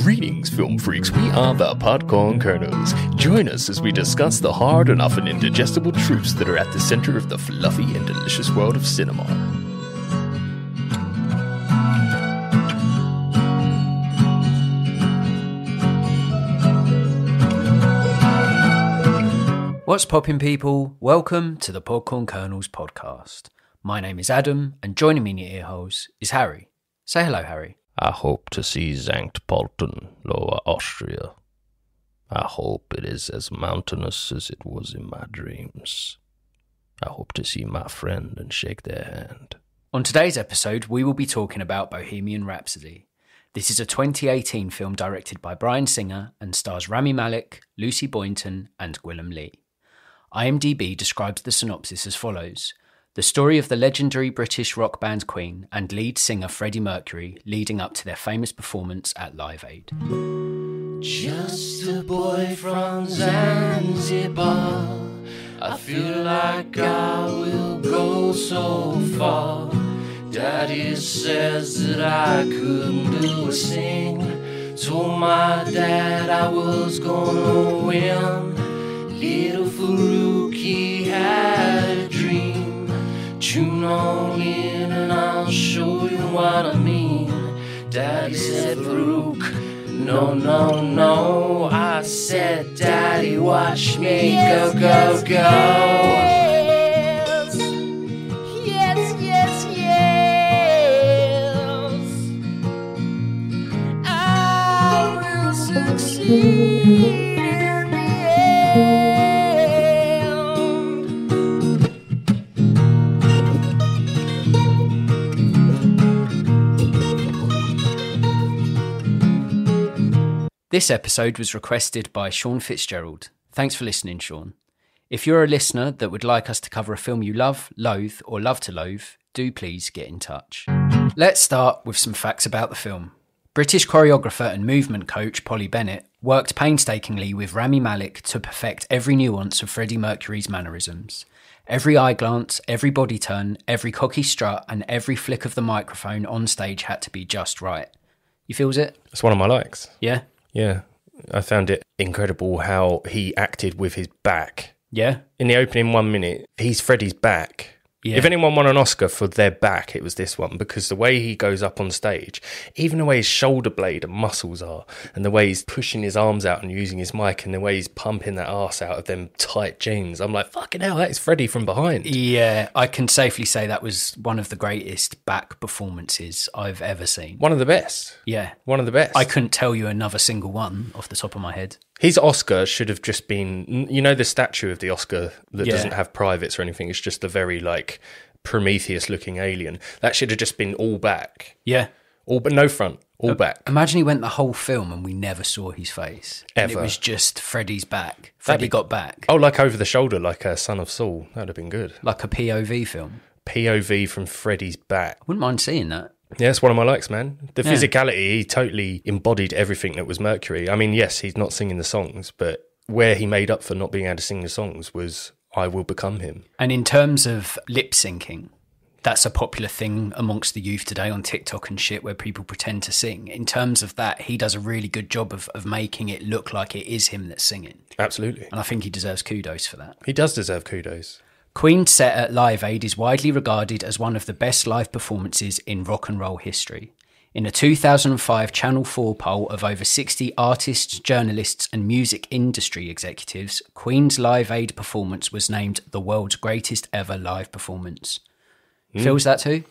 Greetings, film freaks. We are the Podcorn Kernels. Join us as we discuss the hard and often indigestible truths that are at the center of the fluffy and delicious world of cinema. What's poppin', people? Welcome to the Podcorn Kernels podcast. My name is Adam, and joining me in your earholes is Harry. Say hello, Harry. I hope to see Sankt Pölten, Lower Austria. I hope it is as mountainous as it was in my dreams. I hope to see my friend and shake their hand. On today's episode, we will be talking about Bohemian Rhapsody. This is a 2018 film directed by Bryan Singer and stars Rami Malek, Lucy Boynton, and Gwilym Lee. IMDb describes the synopsis as follows: the story of the legendary British rock band Queen and lead singer Freddie Mercury leading up to their famous performance at Live Aid. Just a boy from Zanzibar, I feel like I will go so far. Daddy says that I couldn't do a thing. Told my dad I was gonna win. Little Farouk, he had a dream. Tune on in and I'll show you what I mean. Daddy said, Farouk, no, no, no. I said, Daddy, watch me go, go, go. Yes, yes, yes, yes. I will succeed. This episode was requested by Sean Fitzgerald. Thanks for listening, Sean. If you're a listener that would like us to cover a film you love, loathe, or love to loathe, do please get in touch. Let's start with some facts about the film. British choreographer and movement coach Polly Bennett worked painstakingly with Rami Malek to perfect every nuance of Freddie Mercury's mannerisms. Every eye glance, every body turn, every cocky strut, and every flick of the microphone on stage had to be just right. You feels it? It's one of my likes. Yeah? Yeah, I found it incredible how he acted with his back. Yeah? In the opening 1 minute, he's Freddie's back. Yeah. If anyone won an Oscar for their back, it was this one, because the way he goes up on stage, even the way his shoulder blade and muscles are, and the way he's pushing his arms out and using his mic, and the way he's pumping that arse out of them tight jeans, I'm like, fucking hell, that is Freddie from behind. Yeah, I can safely say that was one of the greatest back performances I've ever seen. One of the best. Yeah. One of the best. I couldn't tell you another single one off the top of my head. His Oscar should have just been, you know, the statue of the Oscar that doesn't have privates or anything. It's just a very, like, Prometheus-looking alien. That should have just been all back. Yeah. All, but no front, all back. Imagine he went the whole film and we never saw his face. Ever. And it was just Freddie's back. Freddie got back. Oh, like over the shoulder, like a Son of Saul. That would have been good. Like a POV film. POV from Freddie's back. I wouldn't mind seeing that. Yeah, it's one of my likes, man. The physicality, he totally embodied everything that was Mercury. I mean, yes, he's not singing the songs, but where he made up for not being able to sing the songs was I Will Become Him. And in terms of lip syncing, that's a popular thing amongst the youth today on TikTok and shit where people pretend to sing. In terms of that, he does a really good job of making it look like it is him that's singing. Absolutely. And I think he deserves kudos for that. He does deserve kudos. Queen's set at Live Aid is widely regarded as one of the best live performances in rock and roll history. In a 2005 Channel 4 poll of over 60 artists, journalists and music industry executives, Queen's Live Aid performance was named the world's greatest ever live performance. Feels that too?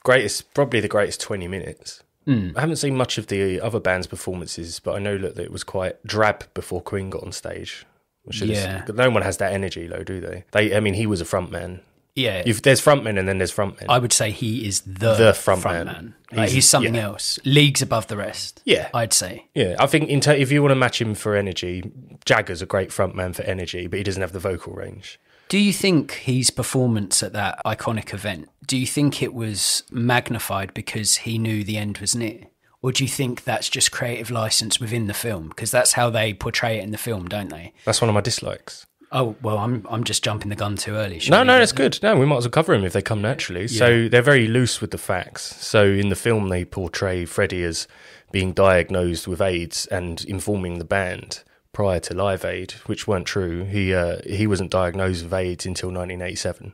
Probably the greatest 20 minutes. I haven't seen much of the other band's performances, but I know that it was quite drab before Queen got on stage. No one has that energy, though, do they? I mean, he was a front man. Yeah. There's frontmen and then there's frontmen. I would say he is the front man. man. Like, he's something else. Leagues above the rest. Yeah. I'd say. Yeah. I think if you want to match him for energy, Jagger's a great front man for energy, but he doesn't have the vocal range. Do you think his performance at that iconic event, do you think it was magnified because he knew the end was near? Or do you think that's just creative license within the film? Because that's how they portray it in the film, don't they? That's one of my dislikes. Oh, well, I'm just jumping the gun too early. No, that's good. No, we might as well cover them if they come naturally. Yeah. So they're very loose with the facts. So in the film, they portray Freddie as being diagnosed with AIDS and informing the band prior to Live Aid, which weren't true. He wasn't diagnosed with AIDS until 1987.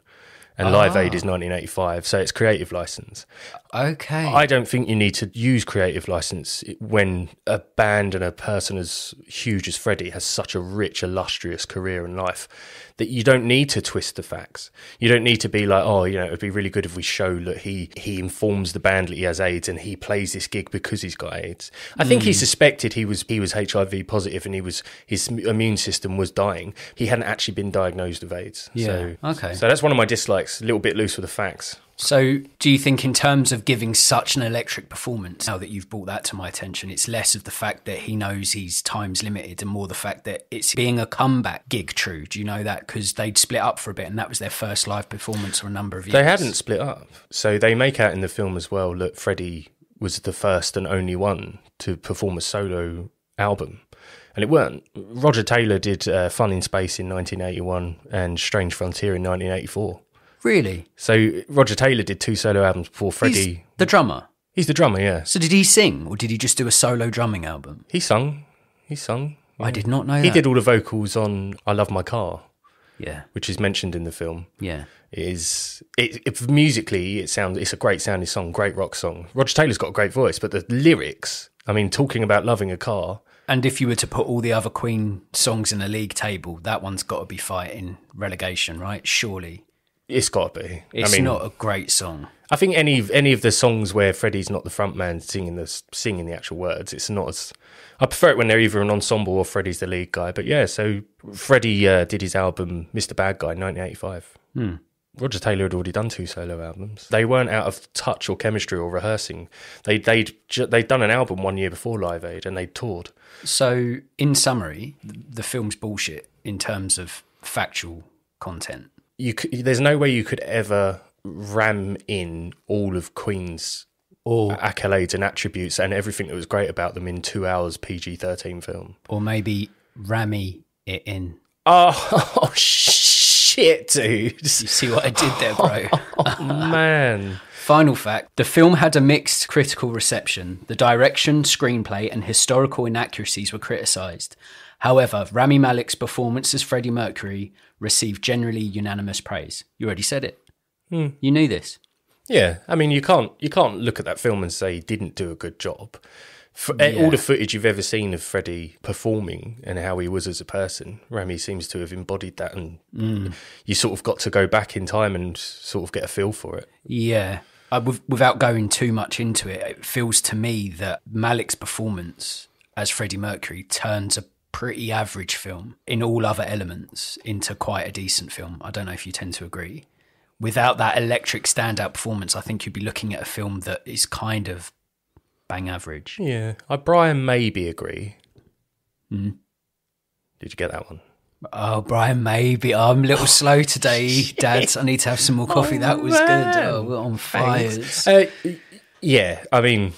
And Live Aid is 1985, so it's creative license. Okay. I don't think you need to use creative license when a band and a person as huge as Freddie has such a rich, illustrious career and life that you don't need to twist the facts. You don't need to be like, it would be really good if we show that he informs the band that he has AIDS and he plays this gig because he's got AIDS. I think he suspected he was HIV positive and his immune system was dying. He hadn't actually been diagnosed with AIDS. Yeah. Okay. So that's one of my dislikes, a little bit loose with the facts. So do you think in terms of giving such an electric performance, now that you've brought that to my attention, it's less of the fact that he knows he's time's limited and more the fact that it's being a comeback gig true? Do you know that? Because they'd split up for a bit and that was their first live performance for a number of years. They hadn't split up. So they make out in the film as well that Freddie was the first and only one to perform a solo album. And it weren't. Roger Taylor did Fun in Space in 1981 and Strange Frontier in 1984. Really? So Roger Taylor did 2 solo albums before Freddie... He's the drummer? He's the drummer, yeah. So did he sing or did he just do a solo drumming album? He sung. Yeah. I did not know that. He did all the vocals on I Love My Car. Yeah. Which is mentioned in the film. Yeah. Musically, it's a great sounding song, great rock song. Roger Taylor's got a great voice, but the lyrics, I mean, talking about loving a car... And if you were to put all the other Queen songs in a league table, that one's got to be fighting relegation, right? Surely. It's got to be. It's not a great song. I think any of the songs where Freddie's not the front man singing the actual words, it's not as... I prefer it when they're either an ensemble or Freddie's the lead guy. But yeah, so Freddie did his album Mr. Bad Guy in 1985. Roger Taylor had already done 2 solo albums. They weren't out of touch or chemistry or rehearsing. They'd done an album 1 year before Live Aid and they'd toured. So, in summary, the film's bullshit in terms of factual content. There's no way you could ever ram in all of Queen's accolades and attributes and everything that was great about them in 2 hours PG-13 film. Or maybe rammy it in. Oh shit, dude. You see what I did there, bro? Oh, man. Final fact, the film had a mixed critical reception. The direction, screenplay and historical inaccuracies were criticised. However, Rami Malek's performance as Freddie Mercury received generally unanimous praise. You already said it. You knew this. Yeah, I mean, you can't look at that film and say he didn't do a good job. All the footage you've ever seen of Freddie performing and how he was as a person, Rami seems to have embodied that, and you sort of got to go back in time and sort of get a feel for it. Yeah. Without going too much into it, it feels to me that Malek's performance as Freddie Mercury turns a pretty average film in all other elements into quite a decent film. I don't know if you tend to agree. Without that electric standout performance, I think you'd be looking at a film that is kind of bang average. Yeah, Brian maybe agree. Did you get that one? Oh, Brian, maybe. I'm a little slow today, Dad. I need to have some more coffee. That was good. Oh, we're on fire. Yeah, I mean,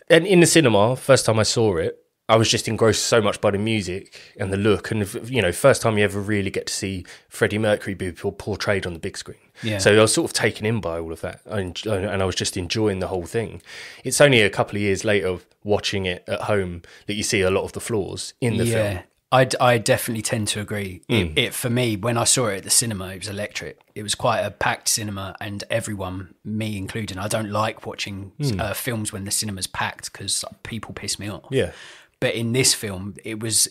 and in the cinema, first time I saw it, I was just engrossed so much by the music and the look, and first time you ever really get to see Freddie Mercury be portrayed on the big screen. Yeah. So I was sort of taken in by all of that, and I was just enjoying the whole thing. It's only a couple of years later, watching it at home, that you see a lot of the flaws in the film. I definitely tend to agree. It for me, when I saw it at the cinema, it was electric. It was quite a packed cinema, and everyone, me included, I don't like watching films when the cinema's packed because people piss me off. Yeah. But in this film, it was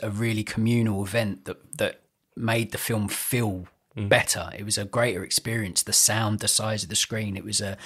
a really communal event that made the film feel better. It was a greater experience. The sound, the size of the screen, it was a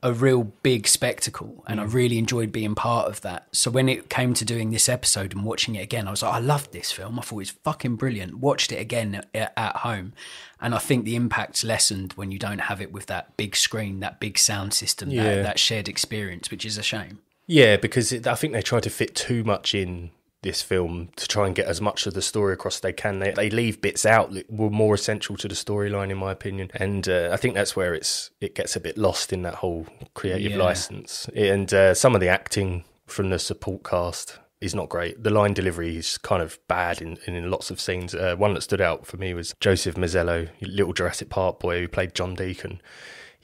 real big spectacle, and I really enjoyed being part of that. So when it came to doing this episode and watching it again, I was like, I loved this film. I thought it was fucking brilliant. Watched it again at home, and I think the impact's lessened when you don't have it with that big screen, that big sound system, that shared experience, which is a shame. Yeah, because I think they try to fit too much in this film to try and get as much of the story across as they can. They leave bits out that were more essential to the storyline, in my opinion. And I think that's where it gets a bit lost in that whole creative license. And some of the acting from the support cast is not great. The line delivery is kind of bad in lots of scenes. One that stood out for me was Joseph Mazzello, little Jurassic Park boy who played John Deacon.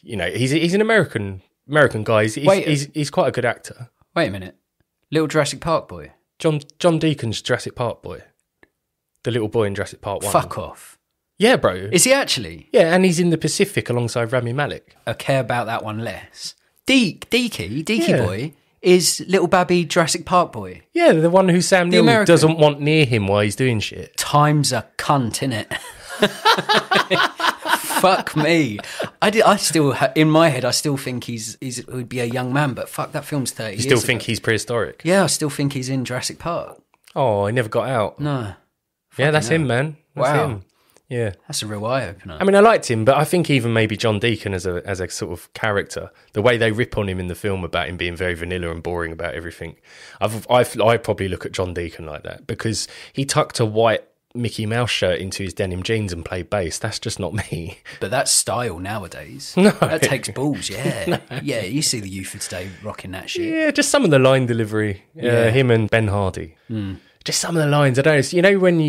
You know, he's an American guy. He's quite a good actor. Wait a minute. Little Jurassic Park boy? John Deacon's Jurassic Park boy. The little boy in Jurassic Park 1. Fuck off. Yeah, bro. Is he actually? Yeah, and he's in the Pacific alongside Rami Malek. I care about that one less. Deaky boy is little babby Jurassic Park boy. Yeah, the one who Sam Neill American. doesn't want near him while he's doing shit. Time's a cunt, innit? Fuck me. I still, in my head, I still think he would be a young man, but fuck, that film's 30 years You still ago. think he's prehistoric? Yeah, I still think he's in Jurassic Park. Oh, he never got out. No. Yeah, that's him, man. That's Wow. him. Yeah. That's a real eye-opener. I mean, I liked him, but I think even maybe John Deacon as a sort of character, the way they rip on him in the film about him being very vanilla and boring about everything, I probably look at John Deacon like that because he tucked a white Mickey Mouse shirt into his denim jeans and played bass. That's just not me. But that's style nowadays. No. That takes balls, yeah. No. Yeah, you see the youth of today rocking that shit. Yeah, just some of the line delivery. Yeah. Him and Ben Hardy. Just some of the lines. I don't know. You know when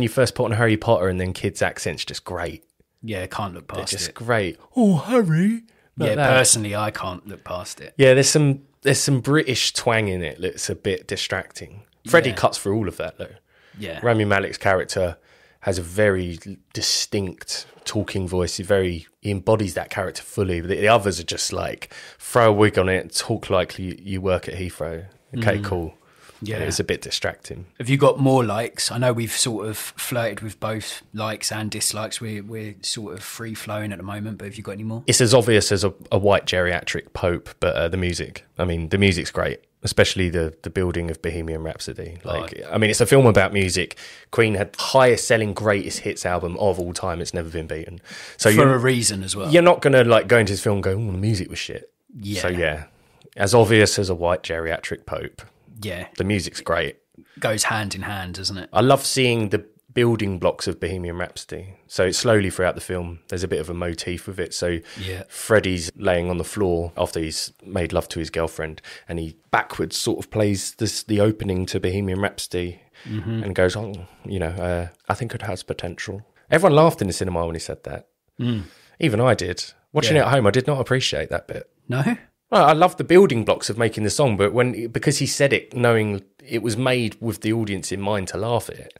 you first put on Harry Potter and then kids' accents just great. Yeah, can't look past They're just it. great. Oh, Harry. Like Yeah, that. personally, I can't look past it. Yeah, there's some British twang in it that's a bit distracting. Freddie cuts through all of that though. Yeah. Rami Malek's character has a very distinct talking voice. He embodies that character fully. But the others are just like throw a wig on it, talk like you work at Heathrow. Okay, cool. Yeah. It's a bit distracting. Have you got more likes? I know we've sort of flirted with both likes and dislikes. We're sort of free flowing at the moment, but have you got any more? It's as obvious as a white geriatric pope, but the music. I mean, the music's great, especially the building of Bohemian Rhapsody. I mean, it's a film about music. Queen had highest selling greatest hits album of all time. It's never been beaten. So For a reason as well. You're not going to like go into this film and go, oh, the music was shit. Yeah. So yeah, as obvious as a white geriatric pope. Yeah. The music's great. Goes hand in hand, doesn't it? I love seeing the building blocks of Bohemian Rhapsody. So slowly throughout the film, there's a bit of a motif with it. So Freddy's laying on the floor after he's made love to his girlfriend, and he backwards sort of plays the opening to Bohemian Rhapsody and goes, I think it has potential. Everyone laughed in the cinema when he said that. Even I did. Watching it at home, I did not appreciate that bit. No? Well, I love the building blocks of making the song, but because he said it knowing it was made with the audience in mind to laugh at it.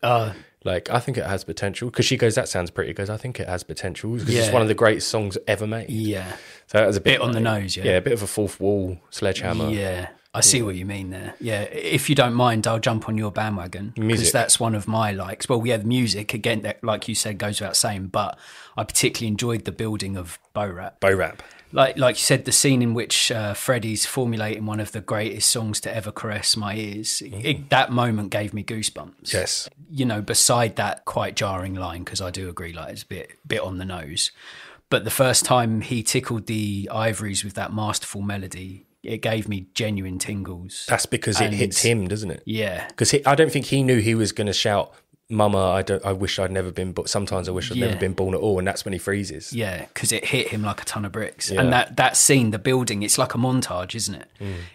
Like, I think it has potential. Because she goes, that sounds pretty. He goes, I think it has potential. Because it's one of the greatest songs ever made. Yeah. So that was a bit on the nose, yeah. Yeah, a bit of a fourth wall sledgehammer. Yeah. I see what you mean there. Yeah, if you don't mind, I'll jump on your bandwagon because that's one of my likes. Well, yeah, the music, again, that, like you said, goes without saying, but I particularly enjoyed the building of Bo Rap. Like you said, the scene in which Freddy's formulating one of the greatest songs to ever caress my ears, that moment gave me goosebumps. Yes. You know, beside that quite jarring line, because I do agree, like it's a bit on the nose. But the first time he tickled the ivories with that masterful melody, it gave me genuine tingles. That's because it hits him, doesn't it? Yeah. Because I don't think he knew he was going to shout, Mama, I wish I'd never been, but sometimes I wish I'd never been born at all. And that's when he freezes. Yeah, because it hit him like a ton of bricks. Yeah. And that scene, the building, it's like a montage, isn't it?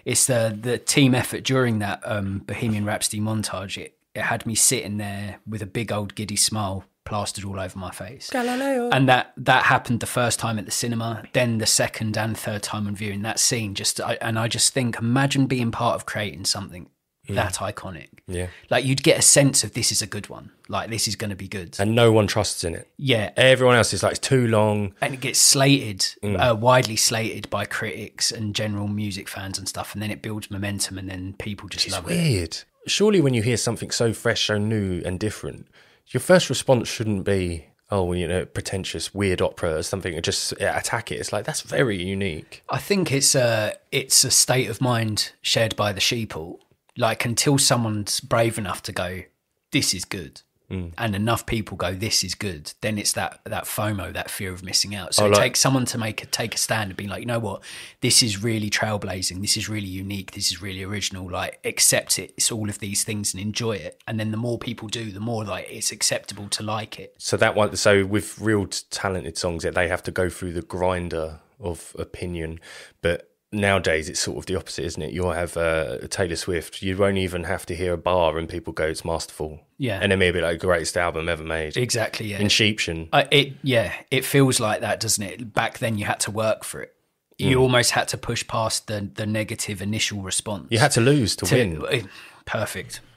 It's the team effort during that Bohemian Rhapsody montage. It had me sitting there with a big old giddy smile plastered all over my face. Galileo. And that happened the first time at the cinema, then the second and third time on viewing that scene. I just think, imagine being part of creating something that iconic. Yeah. Like, you'd get a sense of this is a good one. Like, this is going to be good. And no one trusts in it. Yeah. Everyone else is like, it's too long. And it gets slated, widely slated by critics and general music fans and stuff. And then it builds momentum and then people just love it. It's weird. Surely when you hear something so fresh, so new and different, your first response shouldn't be, pretentious, weird opera or something, and just attack it. It's like, that's very unique. I think it's a state of mind shared by the sheeple. Like, until someone's brave enough to go, this is good, and enough people go, this is good, then it's that FOMO, that fear of missing out. So it takes someone to take a stand and be like, you know what, this is really trailblazing, this is really unique, this is really original, like, accept it, it's all of these things and enjoy it. And then the more people do, the more like it's acceptable to like it. So with real talented songs, they have to go through the grinder of opinion, but nowadays it's sort of the opposite, isn't it? You'll have Taylor Swift. You won't even have to hear a bar and people go, it's masterful. Yeah. And then maybe like greatest album ever made. Exactly, yeah. In Sheepshin. It feels like that, doesn't it? Back then you had to work for it. You almost had to push past the negative initial response. You had to lose to win.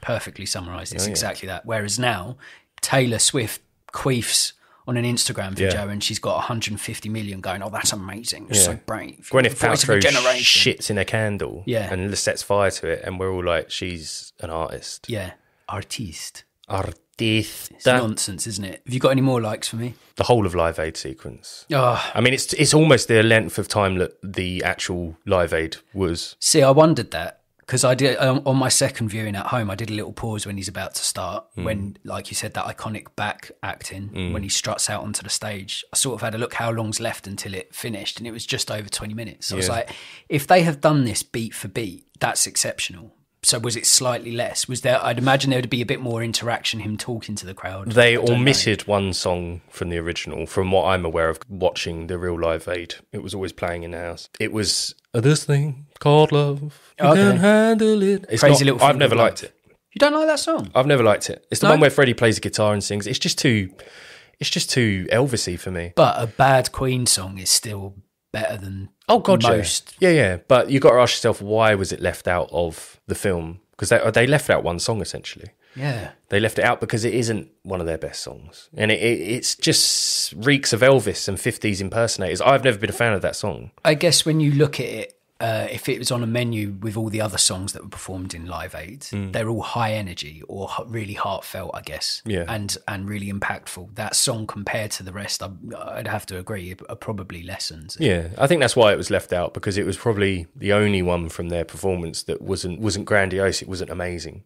Perfectly summarised. It's exactly that. Whereas now, Taylor Swift queefs on an Instagram video and she's got 150 million going, oh, that's amazing. It's so brave. Gwyneth Paltrow shits in a candle and sets fire to it, and we're all like, she's an artist. Yeah. Artiste. Artiste. It's nonsense, isn't it? Have you got any more likes for me? The whole of Live Aid sequence. Oh. I mean, it's almost the length of time that the actual Live Aid was. See, I wondered that. Because I did on my second viewing at home, I did a little pause when he's about to start. When, like you said, that iconic back acting, when he struts out onto the stage, I sort of had a look how long's left until it finished, and it was just over 20 minutes. So I was like, if they have done this beat for beat, that's exceptional. So was it slightly less? Was there? I'd imagine there would be a bit more interaction, him talking to the crowd. They omitted one song from the original, from what I'm aware of watching the real Live Aid. It was always playing in the house. It was this thing called love. You can handle it. It's Crazy Little Thing I've never Called liked it. You don't like that song? I've never liked it. It's the one where Freddie plays the guitar and sings. It's just too Elvis-y for me. But a bad Queen song is still better than most. Yeah. But you got to ask yourself, why was it left out of the film? Because they left out one song, essentially. Yeah. They left it out because it isn't one of their best songs. And it's just reeks of Elvis and 50s impersonators. I've never been a fan of that song. I guess when you look at it, if it was on a menu with all the other songs that were performed in Live Aid, they're all high energy or really heartfelt, I guess, and really impactful. That song compared to the rest, I'd have to agree, are probably lessons. Yeah, I think that's why it was left out, because it was probably the only one from their performance that wasn't grandiose. It wasn't amazing.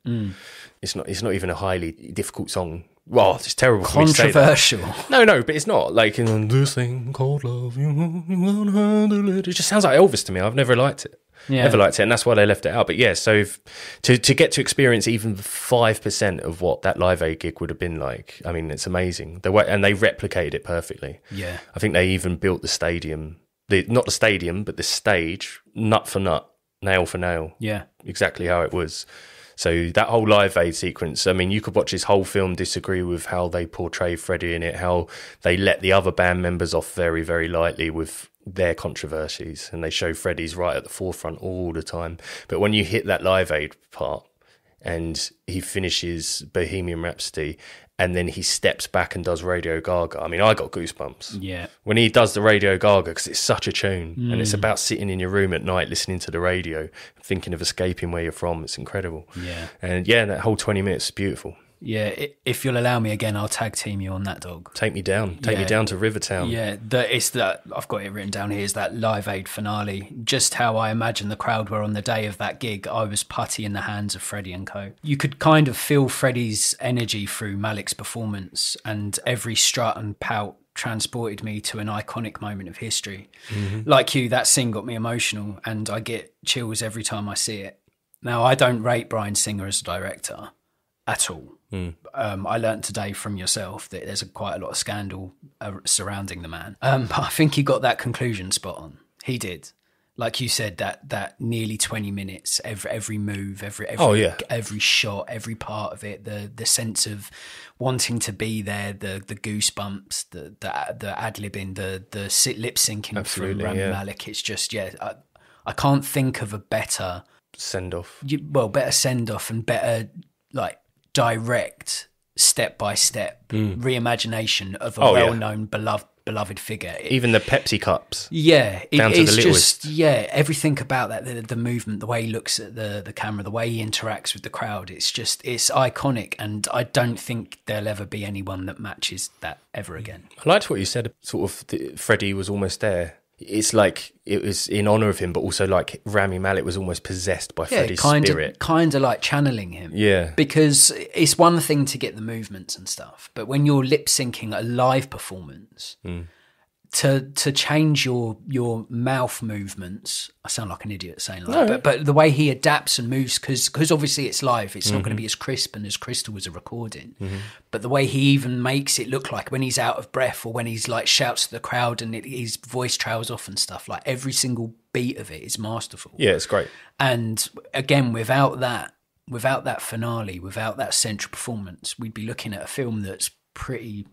It's not even a highly difficult song. Well, it's terrible. Controversial. No, but it's not like in this thing called love. You won't handle it. It just sounds like Elvis to me. I've never liked it. Never liked it, and that's why they left it out. But yeah, so to get to experience even 5% of what that Live Aid gig would have been like, I mean, it's amazing. And they replicated it perfectly. Yeah, I think they even built the stadium, not the stadium, but the stage, nut for nut, nail for nail. Yeah, exactly how it was. So that whole Live Aid sequence, I mean, you could watch this whole film, disagree with how they portray Freddie in it, how they let the other band members off very, very lightly with their controversies, and they show Freddie's right at the forefront all the time. But when you hit that Live Aid part and he finishes Bohemian Rhapsody and then he steps back and does Radio Gaga, I mean, I got goosebumps. Yeah. When he does the Radio Gaga, because it's such a tune, and it's about sitting in your room at night listening to the radio, thinking of escaping where you're from. It's incredible. Yeah. And yeah, that whole 20 minutes is beautiful. Yeah, if you'll allow me again, I'll tag team you on that, dog. Take me down. Take me down to Rivertown. Yeah, I've got it written down here, is that Live Aid finale. Just how I imagine the crowd were on the day of that gig. I was putty in the hands of Freddie and co. You could kind of feel Freddie's energy through Malik's performance, and every strut and pout transported me to an iconic moment of history. Like you, that scene got me emotional, and I get chills every time I see it. Now, I don't rate Bryan Singer as a director at all. I learnt today from yourself that there's quite a lot of scandal surrounding the man. But I think he got that conclusion spot on. He did. Like you said, that nearly 20 minutes, every move, every shot, every part of it, the sense of wanting to be there, the goosebumps, the ad-libbing, the lip syncing from Rami Malek. It's just, I can't think of a better send-off. Better send-off and better, like, direct step-by-step reimagination of a well-known beloved figure. Even the Pepsi cups. Yeah, down to the littlest. Everything about that, the movement, the way he looks at the camera, the way he interacts with the crowd, it's iconic, and I don't think there'll ever be anyone that matches that ever again. I liked what you said, sort of Freddie was almost there. It's like it was in honour of him, but also like Rami Malek was almost possessed by Freddie's spirit. Kind of like channeling him. Yeah. Because it's one thing to get the movements and stuff, but when you're lip syncing a live performance, to change your mouth movements. I sound like an idiot saying that, but the way he adapts and moves, because obviously it's live, it's not going to be as crisp and as crystal as a recording. But the way he even makes it look like when he's out of breath, or when he's like shouts to the crowd and his voice trails off and stuff, like every single beat of it is masterful. Yeah, it's great. And again, without that finale, without that central performance, we'd be looking at a film that's pretty,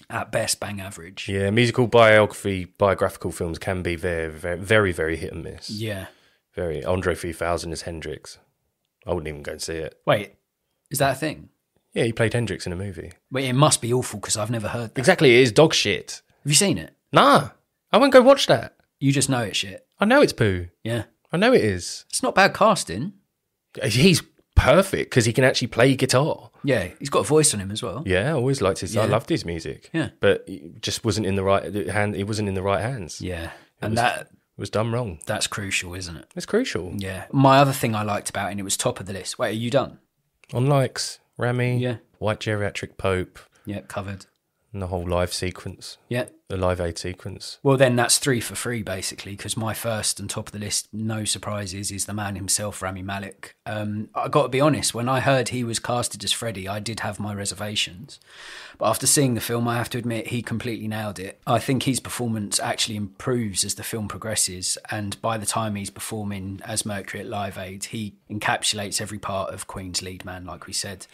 at best, bang average. Yeah, musical biographical films can be very, very, very, very hit and miss. Yeah. Very. Andre 3000 as Hendrix. I wouldn't even go and see it. Wait, is that a thing? Yeah, he played Hendrix in a movie. Wait, it must be awful because I've never heard that. Exactly, it is dog shit. Have you seen it? Nah, I won't go watch that. You just know it's shit. I know it's poo. Yeah. I know it is. It's not bad casting. He's perfect because he can actually play guitar. Yeah, he's got a voice on him as well. Yeah, I always liked his. Yeah. I loved his music. Yeah, but it just wasn't in the right hand. It wasn't in the right hands. Yeah, It was done wrong. That's crucial, isn't it? It's crucial. Yeah. My other thing I liked about it, and it was top of the list. Wait, are you done? On likes, Rami. Yeah. White Geriatric Pope. Yeah, covered. And the whole live sequence. Yeah. The Live Aid sequence. Well, then that's 3 for 3, basically, because my first and top of the list, no surprises, is the man himself, Rami Malek. I got to be honest, when I heard he was casted as Freddie, I did have my reservations. But after seeing the film, I have to admit he completely nailed it. I think his performance actually improves as the film progresses, and by the time he's performing as Mercury at Live Aid, he encapsulates every part of Queen's lead man, like we said.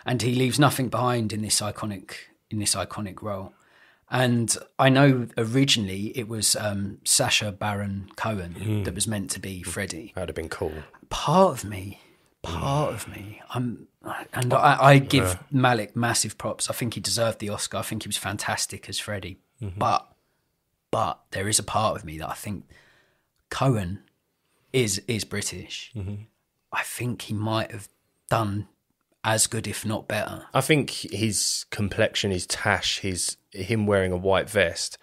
And he leaves nothing behind in this iconic role. And I know originally it was Sacha Baron Cohen that was meant to be Freddie. That'd have been cool. Part of me, I give Malik massive props. I think he deserved the Oscar. I think he was fantastic as Freddie. But there is a part of me that I think Cohen is British. I think he might have done as good, if not better. I think his complexion, his tash, him wearing a white vest,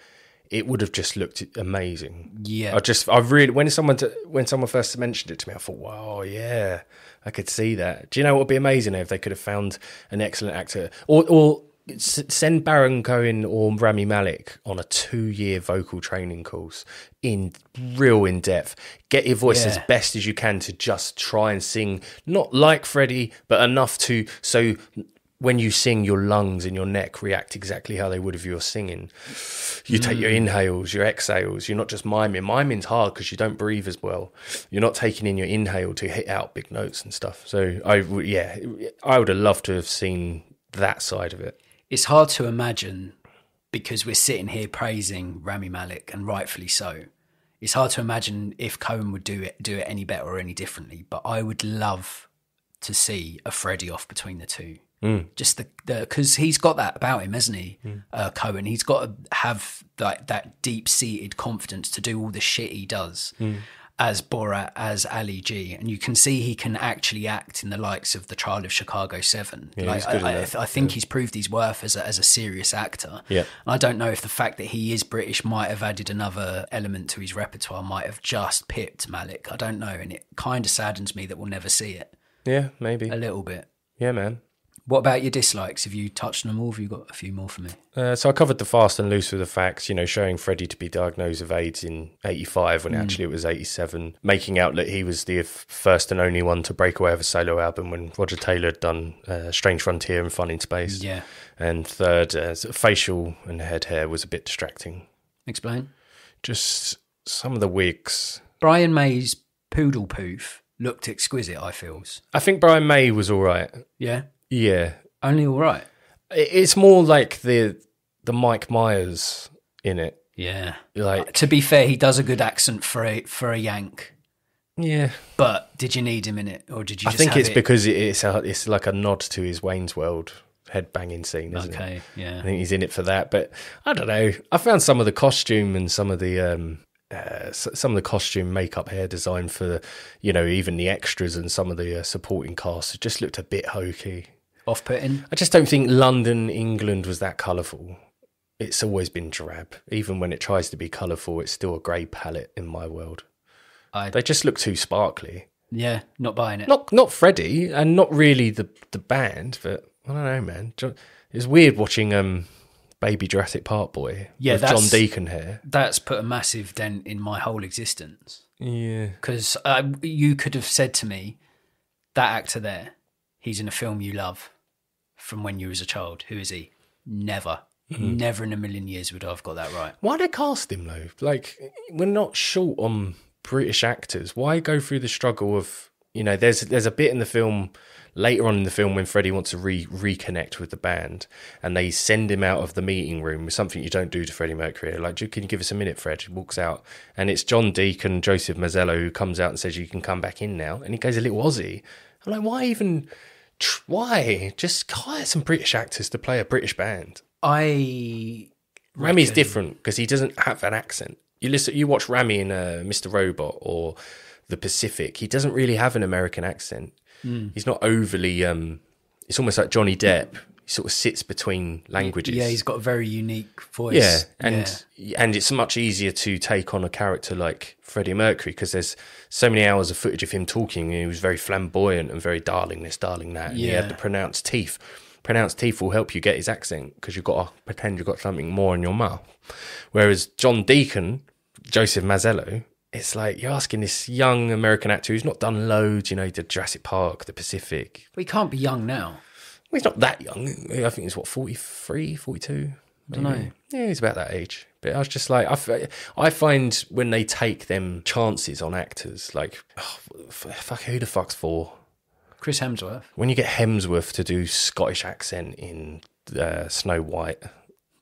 it would have just looked amazing. Yeah. I really, when someone first mentioned it to me, I thought, wow, yeah, I could see that. Do you know what would be amazing if they could have found an excellent actor, or send Baron Cohen or Rami Malek on a 2-year vocal training course in depth. Get your voice as best as you can to just try and sing, not like Freddie, but enough so when you sing, your lungs and your neck react exactly how they would if you were singing. You take your inhales, your exhales. You're not just miming. Miming's hard because you don't breathe as well. You're not taking in your inhale to hit out big notes and stuff. So I would have loved to have seen that side of it. It's hard to imagine, because we're sitting here praising Rami Malek, and rightfully so. It's hard to imagine if Cohen would do it any better or any differently. But I would love to see a Freddie off between the two. Just because he's got that about him, hasn't he? Cohen. He's got to have that deep-seated confidence to do all the shit he does. As Borat, as Ali G, and you can see he can actually act in the likes of The Trial of Chicago 7. Yeah, I think he's proved his worth as a serious actor. Yeah. And I don't know if the fact that he is British might have added another element to his repertoire, might have just pipped Malik. I don't know, and it kind of saddens me that we'll never see it. Yeah, maybe. A little bit. Yeah, man. What about your dislikes? Have you touched on them all? Have you got a few more for me? So I covered the fast and loose with the facts, showing Freddie to be diagnosed with AIDS in 85 when actually it was 87, making out that he was the first and only one to break away with a solo album when Roger Taylor had done Strange Frontier and Fun in Space. Yeah. And third, facial and head hair was a bit distracting. Explain. Just some of the wigs. Brian May's poodle poof looked exquisite, I feels. I think Brian May was all right. Yeah? Yeah. Only all right? It's more like the Mike Myers in it. Yeah. Like, to be fair, he does a good accent for a Yank. Yeah. But did you need him in it, or did you? I think it's because it's like a nod to his Wayne's World headbanging scene, isn't it? Okay. Yeah. I think he's in it for that. But I don't know. I found some of the costume and some of the costume, makeup, hair design for even the extras and some of the supporting cast, it just looked a bit hokey. Off-putting? I just don't think London, England was that colourful. It's always been drab. Even when it tries to be colourful, it's still a grey palette in my world. They just look too sparkly. Yeah, not buying it. Not Freddie, and not really the band, but I don't know, man. It's weird watching baby Jurassic Park boy Yeah, with John Deacon hair. That's put a massive dent in my whole existence. Yeah. Because you could have said to me, that actor there, he's in a film you love from when you was a child. Who is he? Never. Never in a million years would I have got that right. Why they cast him though? Like, we're not short on British actors. Why go through the struggle of, you know, there's a bit in the film, later on in the film, when Freddie wants to reconnect with the band, and they send him out of the meeting room with something you don't do to Freddie Mercury. They're like, can you give us a minute, Fred? He walks out, and it's John Deacon, Joseph Mazzello, who comes out and says, you can come back in now. And he goes a little Aussie. I'm like, why? Just hire some British actors to play a British band. Rami's different because he doesn't have an accent. You watch Rami in Mr. Robot or The Pacific. He doesn't really have an American accent. He's not overly. It's almost like Johnny Depp. He sort of sits between languages. Yeah, he's got a very unique voice. Yeah, and it's much easier to take on a character like Freddie Mercury because there's so many hours of footage of him talking. And he was very flamboyant and very darling this, darling that. And he had the pronounced teeth. Pronounced teeth will help you get his accent because you've got to pretend you've got something more in your mouth. Whereas John Deacon, Joseph Mazzello, it's like you're asking this young American actor who's not done loads, you know, he did Jurassic Park, The Pacific. But he can't be young now. Well, he's not that young. I think he's, 43, 42? I don't know. Yeah, he's about that age. But I was just like, I find when they take them chances on actors, like, who the fuck's for? Chris Hemsworth. When you get Hemsworth to do Scottish accent in Snow White,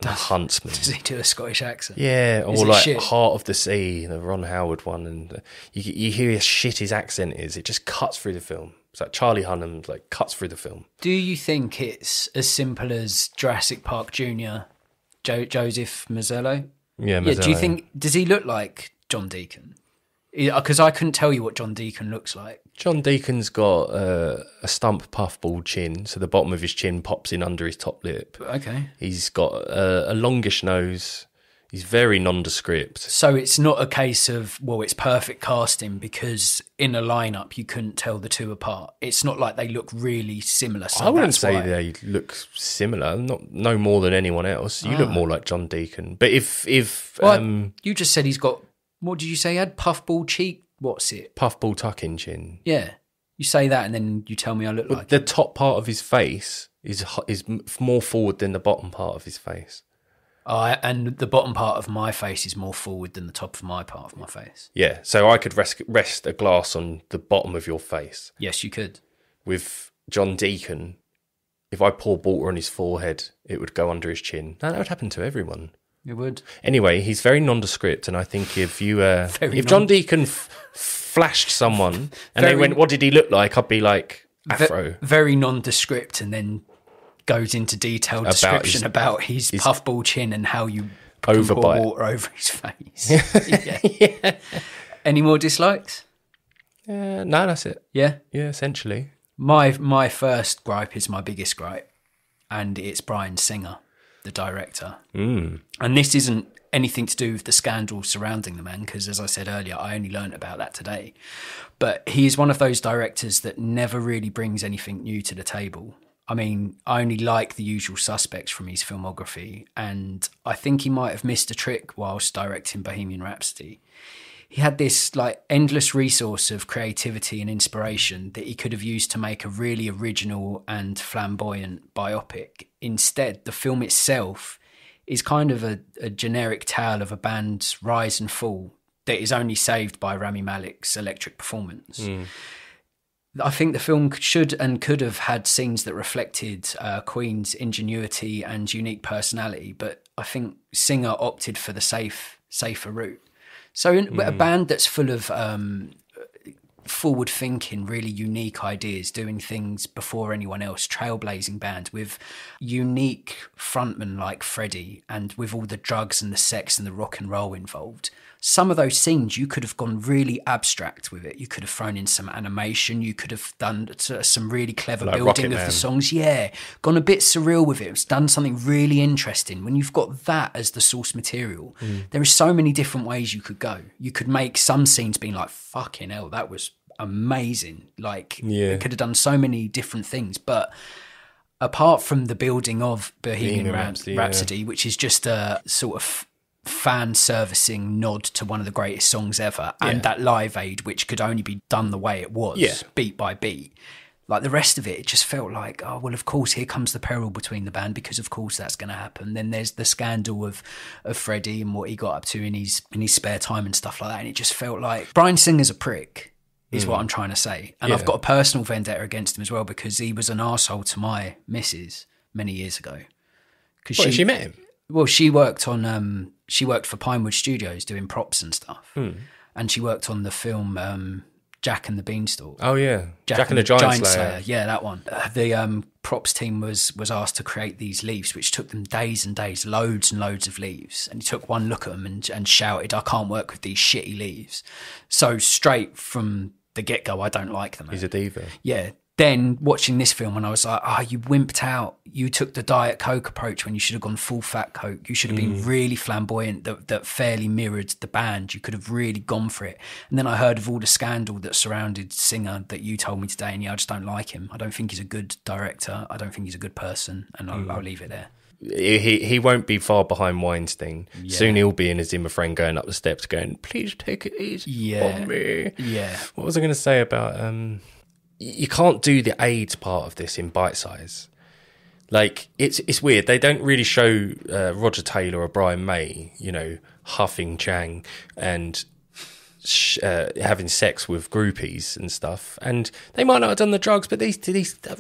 The Huntsman. Does he do a Scottish accent? Yeah, or Is it like shit? Heart of the Sea, the Ron Howard one, and you hear how shit his accent is. It just cuts through the film. It's like Charlie Hunnam, like cuts through the film. Do you think it's as simple as Jurassic Park Jr., Joseph Mazzello? Yeah, Mazzello. Do you think, does he look like John Deacon? Because I couldn't tell you what John Deacon looks like. John Deacon's got a stump puffball chin, so the bottom of his chin pops in under his top lip. Okay. He's got a longish nose. He's very nondescript. So it's not a case of, well, it's perfect casting because in a lineup you couldn't tell the two apart. It's not like they look really similar. So I wouldn't say they look similar, no more than anyone else. You look more like John Deacon. But if you just said he's got, what did you say he had? Puffball cheek? What's it? Puffball tuck-in chin. Yeah. You say that and then you tell me I look like the top part of his face is more forward than the bottom part of his face. And the bottom part of my face is more forward than the top of my part of my face. Yeah, so I could rest a glass on the bottom of your face. Yes, you could. With John Deacon, if I poured water on his forehead, it would go under his chin. That would happen to everyone. It would. Anyway, he's very nondescript, and I think if you, John Deacon flashed someone and they went, "What did he look like?" I'd be like, "Afro." Very nondescript, and then goes into detailed description about his puffball chin and how you pour water over his face. Yeah. Any more dislikes? No, that's it. Yeah, essentially. My first gripe is my biggest gripe, and it's Bryan Singer, the director. And this isn't anything to do with the scandal surrounding the man, because as I said earlier, I only learnt about that today. But he is one of those directors that never really brings anything new to the table. I mean, I only like the usual suspects from his filmography, and I think he might have missed a trick whilst directing Bohemian Rhapsody. He had this like endless resource of creativity and inspiration that he could have used to make a really original and flamboyant biopic. Instead, the film itself is kind of a generic tale of a band's rise and fall that is only saved by Rami Malek's electric performance. I think the film should and could have had scenes that reflected Queen's ingenuity and unique personality, but I think Singer opted for the safer route. So a band that's full of forward-thinking, really unique ideas, doing things before anyone else, trailblazing band with unique frontmen like Freddie, and with all the drugs and the sex and the rock and roll involved. Some of those scenes, you could have gone really abstract with it. You could have thrown in some animation. You could have done some really clever like building of the songs. Yeah, gone a bit surreal with it. It's done something really interesting. When you've got that as the source material, there are so many different ways you could go. You could make some scenes being like, fucking hell, that was amazing. Like, it could have done so many different things. But apart from the building of Bohemian Rhapsody, Rhapsody, which is just a sort of fan servicing nod to one of the greatest songs ever, and that Live Aid, which could only be done the way it was, beat by beat. Like the rest of it just felt like, oh, well, of course, here comes the peril between the band, because of course that's going to happen. Then there's the scandal of Freddie and what he got up to in his spare time and stuff like that. And it just felt like Bryan Singer's a prick, is what I'm trying to say. And I've got a personal vendetta against him as well, because he was an arsehole to my missus many years ago. She met him? Well, she worked for Pinewood Studios doing props and stuff. And she worked on the film Jack and the Beanstalk. Oh yeah, Jack and the Giant Slayer. Yeah, that one. The props team was asked to create these leaves, which took them days and days, loads and loads of leaves. And he took one look at them and shouted, "I can't work with these shitty leaves." So straight from the get-go, I don't like them. He's a diva. Yeah. Then watching this film, and I was like, you wimped out. You took the Diet Coke approach when you should have gone full fat Coke. You should have been really flamboyant, that fairly mirrored the band. You could have really gone for it. And then I heard of all the scandal that surrounded Singer that you told me today, and I just don't like him. I don't think he's a good director. I don't think he's a good person, and I'll leave it there. He won't be far behind Weinstein. Soon he'll be in his Zimmer friend going up the steps going, "Please take it easy on me." Yeah. What was I going to say about... you can't do the AIDS part of this in bite size. Like, it's weird. They don't really show Roger Taylor or Brian May, huffing Chang and having sex with groupies and stuff. And they might not have done the drugs, but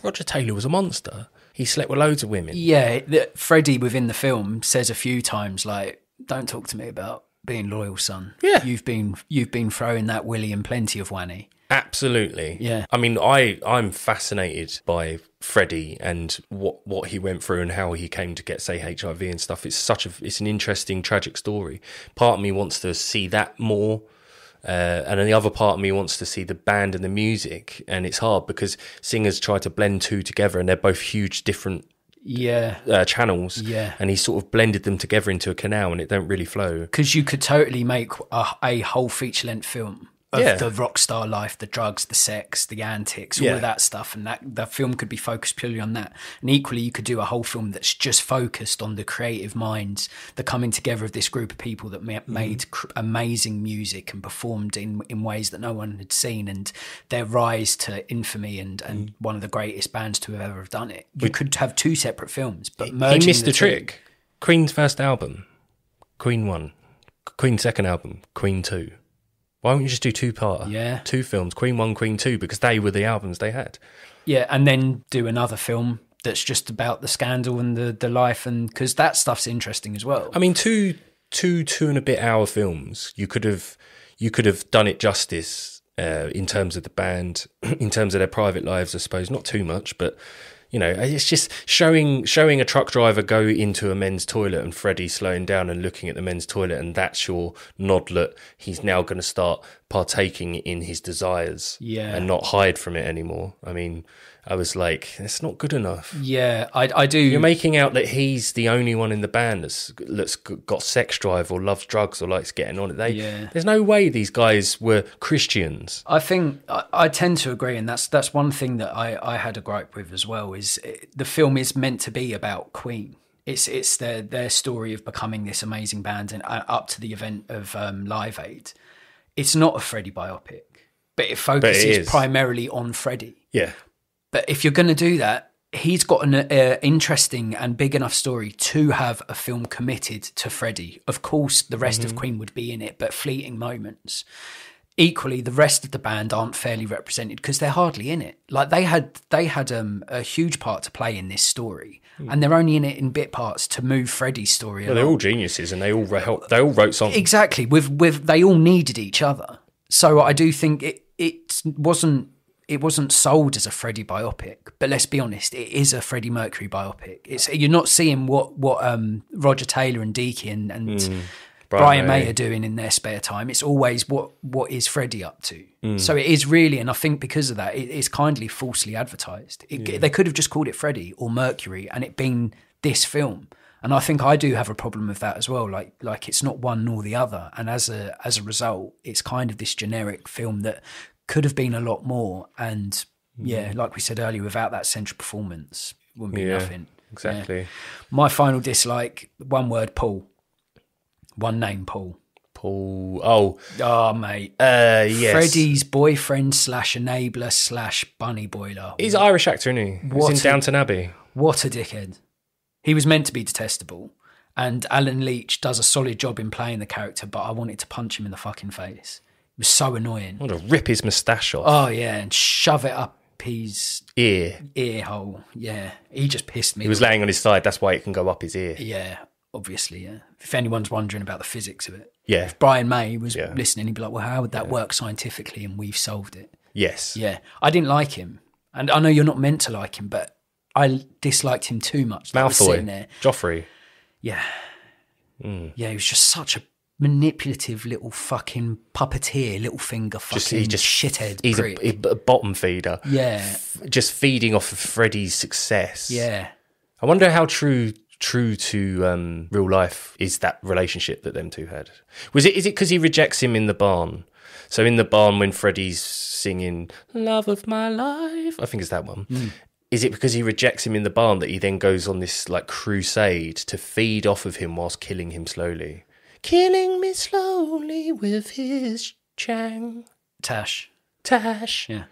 Roger Taylor was a monster. He slept with loads of women. Yeah, Freddie within the film says a few times, like, "Don't talk to me about being loyal, son. Yeah, you've been throwing that willy in plenty of wanny." Absolutely. Yeah. I mean, I'm fascinated by Freddie and what he went through and how he came to get, say, HIV and stuff. It's an interesting, tragic story. Part of me wants to see that more. And then the other part of me wants to see the band and the music. And it's hard because singers try to blend two together and they're both huge different channels. Yeah. And he sort of blended them together into a canal and it don't really flow. Because you could totally make a whole feature-length film of the rock star life, the drugs, the sex, the antics, all of that stuff, and that the film could be focused purely on that. And equally, you could do a whole film that's just focused on the creative minds, the coming together of this group of people that made amazing music and performed in ways that no one had seen, and their rise to infamy and one of the greatest bands to ever have done it. You could have two separate films, but merging he missed the the trick. Queen's first album, Queen 1. Queen's second album, Queen 2. Why don't you just do two-parter? Yeah. Two films, Queen 1, Queen 2, because they were the albums they had. Yeah, and then do another film that's just about the scandal and the life, and because that stuff's interesting as well. I mean, two and a bit hour films, you could have done it justice in terms of the band, in terms of their private lives, I suppose. Not too much, but... it's just showing a truck driver go into a men's toilet and Freddie slowing down and looking at the men's toilet, and that's your nod that he's now going to start partaking in his desires and not hide from it anymore. I mean, I was like, it's not good enough. Yeah, I do. You're making out that he's the only one in the band that's got sex drive or loves drugs or likes getting on it. There's no way these guys were Christians. I think I tend to agree, and that's one thing that I had a gripe with as well, is the film is meant to be about Queen. It's their story of becoming this amazing band and up to the event of Live Aid. It's not a Freddie biopic, but it focuses primarily on Freddie. Yeah. But if you're going to do that, he's got an interesting and big enough story to have a film committed to Freddie. Of course, the rest of Queen would be in it, but fleeting moments. Equally, the rest of the band aren't fairly represented because they're hardly in it. Like they had a huge part to play in this story, and they're only in it in bit parts to move Freddie's story along. They're all geniuses, and they all wrote songs. Exactly, with they all needed each other. So I do think it wasn't sold as a Freddie biopic, but let's be honest, it is a Freddie Mercury biopic. You're not seeing what Roger Taylor and Deaky and Brian May are doing in their spare time. It's always what is Freddie up to. So it is really, and I think because of that, it's kindly falsely advertised. They could have just called it Freddie or Mercury and it been this film. And I think I do have a problem with that as well. Like it's not one nor the other. And as a result, it's kind of this generic film that could have been a lot more. And like we said earlier, without that central performance. wouldn't be nothing. Exactly. Yeah. My final dislike, one word, Paul. One name, Paul. Paul. Oh, mate. Yes. Freddy's boyfriend / enabler / bunny boiler. He's an Irish actor, isn't he? He's in Downton Abbey. What a dickhead. He was meant to be detestable. And Alan Leach does a solid job in playing the character, but I wanted to punch him in the fucking face. It was so annoying. I want to rip his moustache off. Oh, yeah, and shove it up his ear hole. Yeah, he just pissed me. He was laying on his side, that's why it can go up his ear. Yeah, obviously, yeah. If anyone's wondering about the physics of it. Yeah. If Brian May was listening, he'd be like, well, how would that work scientifically? And we've solved it. Yes. Yeah. I didn't like him. And I know you're not meant to like him, but I disliked him too much. Malfoy. Joffrey. Yeah. Yeah, he was just such a manipulative little fucking puppeteer, little finger fucking shithead. He's a bottom feeder. Yeah. Just feeding off of Freddy's success. Yeah. I wonder how true to real life is that relationship that them two had. Is it because he rejects him in the barn? So in the barn when Freddy's singing "Love of My Life," I think it's that one. Is it because he rejects him in the barn that he then goes on this like crusade to feed off of him whilst killing him slowly? Killing me slowly with his Tash. Yeah.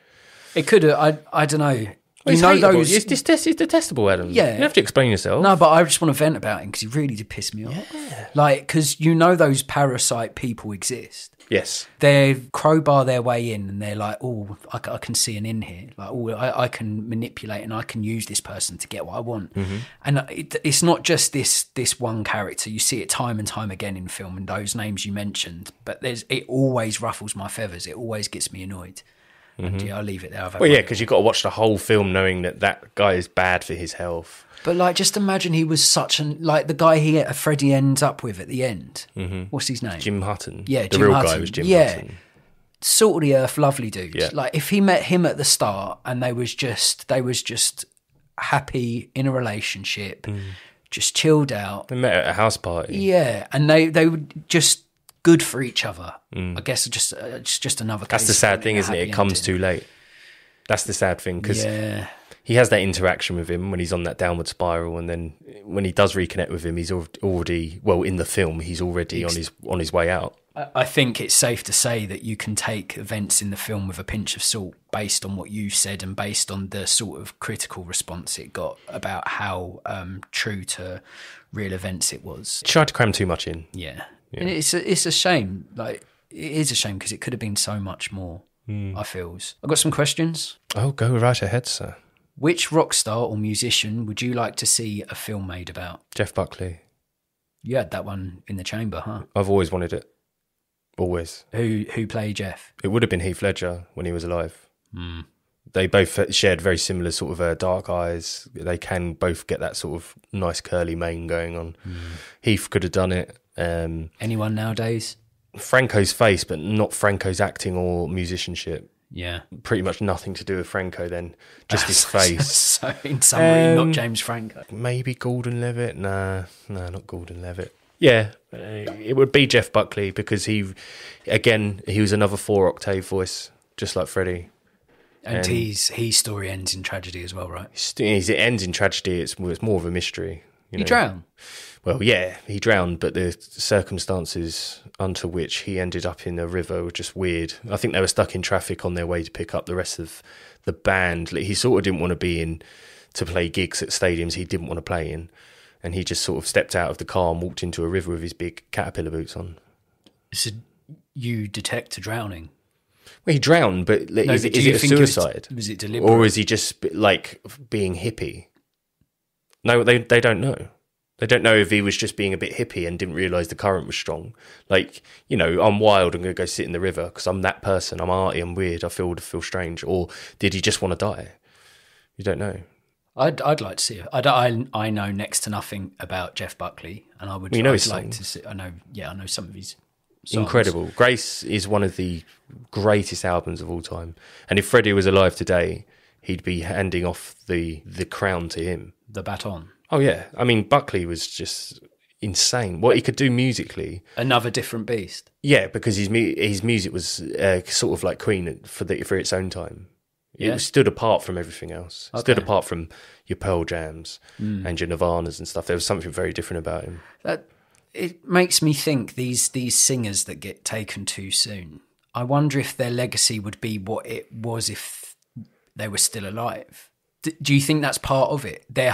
It could have, I don't know. Well, you know those. It's detestable, Adam. Yeah. You have to explain yourself. No, but I just want to vent about him because he really did piss me off. Yeah. Like, because you know those parasite people exist. Yes. They crowbar their way in and they're like, oh, I can see an in here. Like, oh, I can manipulate and I can use this person to get what I want. Mm-hmm. And it's not just this one character. You see it time and time again in film and those names you mentioned. But it always ruffles my feathers. It always gets me annoyed. And yeah, I'll leave it there. Well, yeah, because you've got to watch the whole film knowing that guy is bad for his health. But like, just imagine he was such like the guy Freddie ends up with at the end. Mm-hmm. What's his name? Jim Hutton. Yeah, the real guy was Jim Hutton. Salt of the earth, lovely dude. Yeah. Like if he met him at the start and they was just happy in a relationship, just chilled out. They met at a house party. Yeah, and they were just good for each other. I guess just another case. That's the sad thing, isn't it? It comes too late. That's the sad thing because he has that interaction with him when he's on that downward spiral, and then when he does reconnect with him, he's already in the film he's already on his way out. I think it's safe to say that you can take events in the film with a pinch of salt based on what you said and based on the sort of critical response it got about how true to real events it was. He tried to cram too much in. Yeah. And it's a shame. Like, it is a shame because it could have been so much more, I feels. I've got some questions. Oh, go right ahead, sir. Which rock star or musician would you like to see a film made about? Jeff Buckley. You had that one in the chamber, huh? I've always wanted it. Always. Who played Jeff? It would have been Heath Ledger when he was alive. They both shared very similar sort of dark eyes. They can both get that sort of nice curly mane going on. Heath could have done it. Anyone nowadays? Franco's face, but not Franco's acting or musicianship. Yeah. Pretty much nothing to do with Franco then. Just his face. So in summary, not James Franco. Maybe Gordon Levitt? No, not Gordon Levitt. Yeah, it would be Jeff Buckley because he was another 4-octave voice, just like Freddie. And his story ends in tragedy as well, right? It ends in tragedy. It's more of a mystery. He drowned? Well, yeah, he drowned, but the circumstances unto which he ended up in a river were just weird. I think they were stuck in traffic on their way to pick up the rest of the band. Like, he sort of didn't want to to play gigs at stadiums he didn't want to play in. And he just sort of stepped out of the car and walked into a river with his big caterpillar boots on. So you detect a drowning? Well, he drowned, but is it a suicide? Was it deliberate? Or is he just like being hippie? No, they don't know. They don't know if he was just being a bit hippie and didn't realise the current was strong. Like, I'm wild, I'm going to go sit in the river because I'm that person, I'm arty, I'm weird, I feel strange. Or did he just want to die? You don't know. I'd like to see it. I know next to nothing about Jeff Buckley, and I would. His like songs. To see. I know some of his songs. Incredible. Grace is one of the greatest albums of all time. And if Freddie was alive today, he'd be handing off the crown to him. The baton. Oh yeah, I mean Buckley was just insane. What he could do musically. Another different beast. Yeah, because his music was sort of like Queen for its own time. It stood apart from everything else. It stood apart from your Pearl Jams and your Nirvanas and stuff. There was something very different about him. It makes me think these singers that get taken too soon, I wonder if their legacy would be what it was if they were still alive. Do you think that's part of it? They're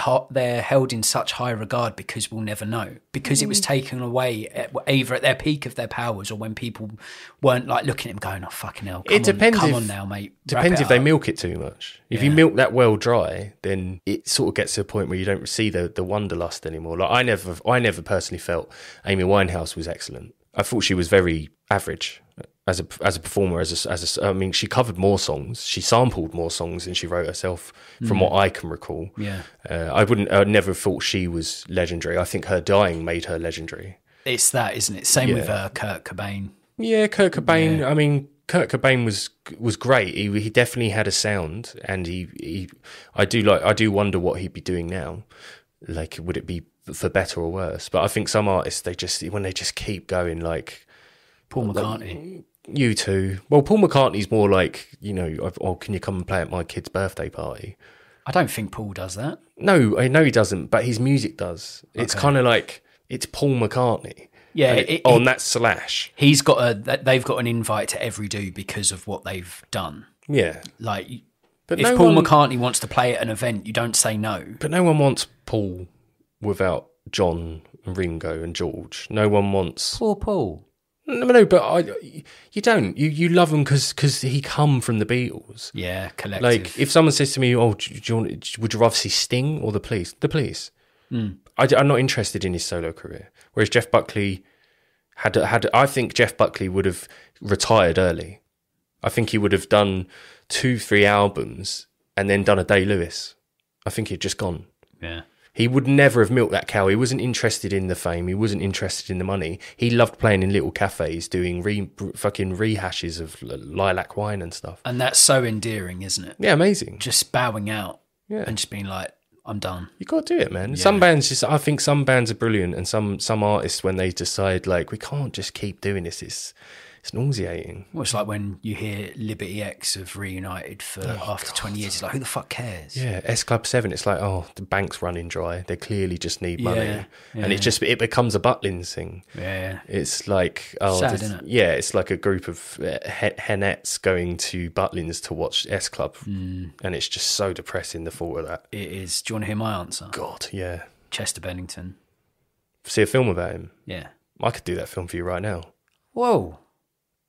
held in such high regard because we'll never know. Because it was taken away either at their peak of their powers or when people weren't like looking at him going, oh, fucking hell, come on now, mate. Depends if they milk it too much. If you milk that well dry, then it sort of gets to a point where you don't see the wanderlust anymore. Like I never personally felt Amy Winehouse was excellent. I thought she was very average as a performer. I mean, she covered more songs, she sampled more songs than she wrote herself, from what I can recall. Yeah, I never thought she was legendary. I think her dying made her legendary. It's that, isn't it? Same with Kurt Cobain. Yeah, Kurt Cobain. Yeah. I mean, Kurt Cobain was great. He definitely had a sound, and I do wonder what he'd be doing now. Like, would it be for better or worse? But I think some artists, they just keep going, like Paul McCartney. You too. Well, Paul McCartney's more like, oh, can you come and play at my kid's birthday party? I don't think Paul does that. No, I know he doesn't, but his music does. It's kind of like, it's Paul McCartney. Yeah, that's Slash. They've got an invite to every do because of what they've done. Yeah, like, but if Paul McCartney wants to play at an event, you don't say no. But no one wants Paul without John and Ringo and George. No one wants poor Paul. No, but you don't. You love him because he come from the Beatles. Yeah, collective. Like, if someone says to me, "Oh, would you rather see Sting or the Police?" The Police. I'm not interested in his solo career. Whereas Jeff Buckley I think Jeff Buckley would have retired early. I think he would have done 2-3 albums and then done a Day Lewis. I think he'd just gone. Yeah. He would never have milked that cow. He wasn't interested in the fame. He wasn't interested in the money. He loved playing in little cafes, doing fucking rehashes of Lilac Wine and stuff. And that's so endearing, isn't it? Yeah, amazing. Just bowing out and just being like, I'm done. You got to do it, man. Yeah. I think some bands are brilliant, and some artists, when they decide, like, we can't just keep doing this, it's nauseating. Well, it's like when you hear Liberty X have reunited after 20 years. It's like, who the fuck cares? Yeah, S Club 7, it's like, oh, the bank's running dry. They clearly just need money. Yeah. And it becomes a Butlins thing. Yeah. It's like, sad, isn't it? Yeah, it's like a group of henettes going to Butlins to watch S Club. And it's just so depressing, the thought of that. It is. Do you want to hear my answer? God, yeah. Chester Bennington. See a film about him? Yeah. I could do that film for you right now. Whoa.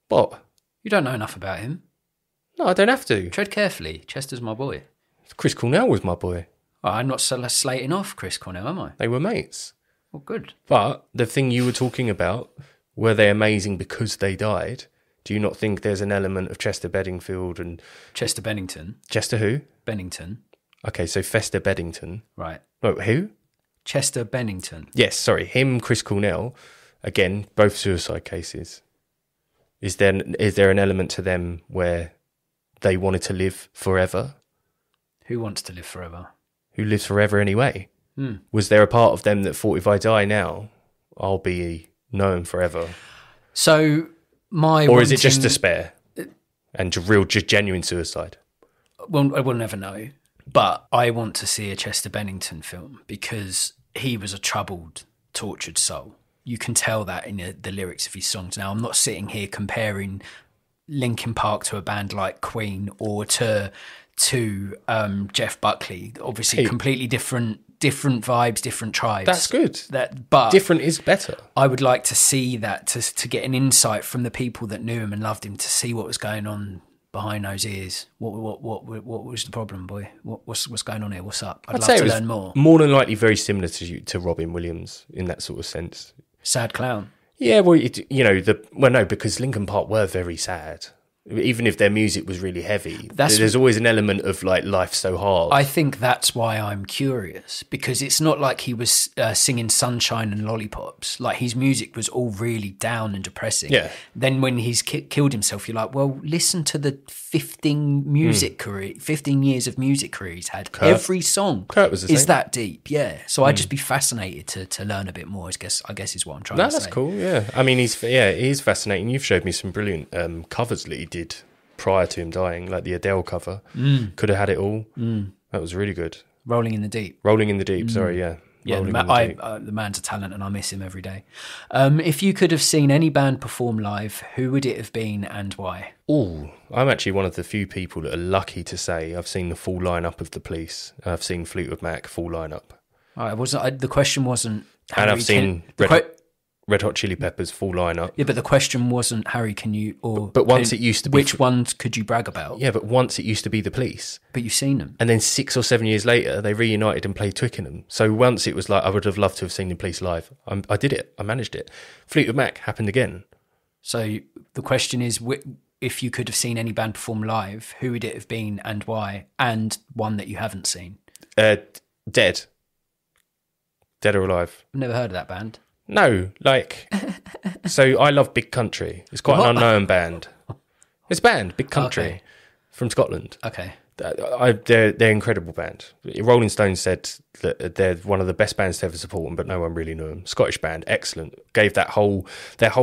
What? You don't know enough about him. No, I don't have to. Tread carefully. Chester's my boy. Chris Cornell was my boy. Oh, I'm not slating off Chris Cornell, am I? They were mates. Well, good. But the thing you were talking about, were they amazing because they died? Do you not think there's an element of Chester Bedingfield and... Chester Bennington. Chester who? Bennington. Okay, so Fester Beddington. Right. No, who? Chester Bennington. Yes, sorry. Him, Chris Cornell. Again, both suicide cases. Is there an element to them where they wanted to live forever? Who wants to live forever? Who lives forever anyway? Was there a part of them that thought, if I die now, I'll be known forever? So or is it just despair and just genuine suicide? Well, we'll never know. But I want to see a Chester Bennington film because he was a troubled, tortured soul. You can tell that in the lyrics of his songs. Now, I'm not sitting here comparing Linkin Park to a band like Queen or to Jeff Buckley. Obviously, completely different vibes, different tribes. That's good. But different is better. I would like to see that, to get an insight from the people that knew him and loved him, to see what was going on behind those ears. What was the problem, boy? What's going on here? What's up? I'd love to learn more. More than likely, very similar to Robin Williams in that sort of sense. Sad clown. Yeah, well, no, because Linkin Park were very sad. Even if their music was really heavy, there's always an element of like life so hard. I think that's why I'm curious, because it's not like he was singing Sunshine and Lollipops. Like, his music was all really down and depressing. Yeah. Then when he's killed himself, you're like, well, listen to the 15 years of music career he's had. Kurt. Every song Kurt was the is same. that deep. Yeah. So I'd just be fascinated to learn a bit more. I guess is what I'm trying to say. That's cool. Yeah. I mean, he's fascinating. You've showed me some brilliant covers that he did prior to him dying, like the Adele cover. Could have had it all. That was really good. Rolling in the Deep. Rolling in the Deep, sorry, yeah. Yeah, the man's a talent and I miss him every day. If you could have seen any band perform live, who would it have been and why? Oh, I'm actually one of the few people that are lucky to say I've seen the full lineup of the Police. I've seen Fleetwood Mac full lineup. The question wasn't... And I've seen Red Hot Chili Peppers full lineup. Yeah, but the question wasn't, Harry, can you... But once it used to be... Which ones could you brag about? Yeah, but once it used to be the Police. But you've seen them. And then 6 or 7 years later, they reunited and played Twickenham. So once it was like, I would have loved to have seen the Police live. I did it. I managed it. Fleetwood Mac happened again. So the question is, if you could have seen any band perform live, who would it have been and why? And one that you haven't seen. Dead. Dead or Alive. I've never heard of that band. No, like... So I love Big Country. It's quite an unknown band. It's a band, Big Country, from Scotland. Okay. They're an incredible band. Rolling Stone said that they're one of the best bands to ever support them, but no one really knew them. Scottish band, excellent. Gave their whole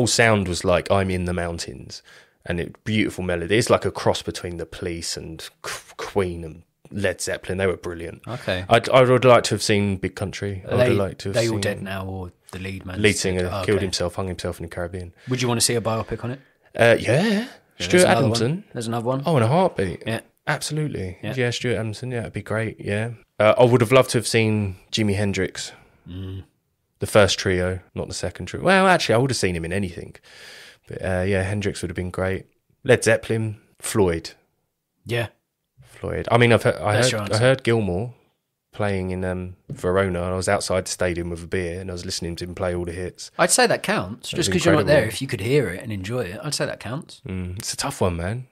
sound was like I'm in the mountains, and beautiful melody. It's like a cross between the Police and Queen and Led Zeppelin. They were brilliant. Okay. I would like to have seen Big Country. I would have liked to have seen. They all dead now, or the lead singer killed himself, hung himself in the Caribbean. Would you want to see a biopic on it? Yeah. Stuart Adamson. There's another one. Oh, in a heartbeat. Yeah. Absolutely. Yeah, Stuart Adamson. Yeah, it'd be great. Yeah. I would have loved to have seen Jimi Hendrix. The first trio, not the second trio. Well, actually, I would have seen him in anything. But yeah, Hendrix would have been great. Led Zeppelin, Floyd. Yeah. Floyd. I mean, I heard Gilmour playing in Verona, and I was outside the stadium with a beer, and I was listening to him play all the hits. I'd say that counts. Just because you're not there, if you could hear it and enjoy it, I'd say that counts. It's a tough one, man.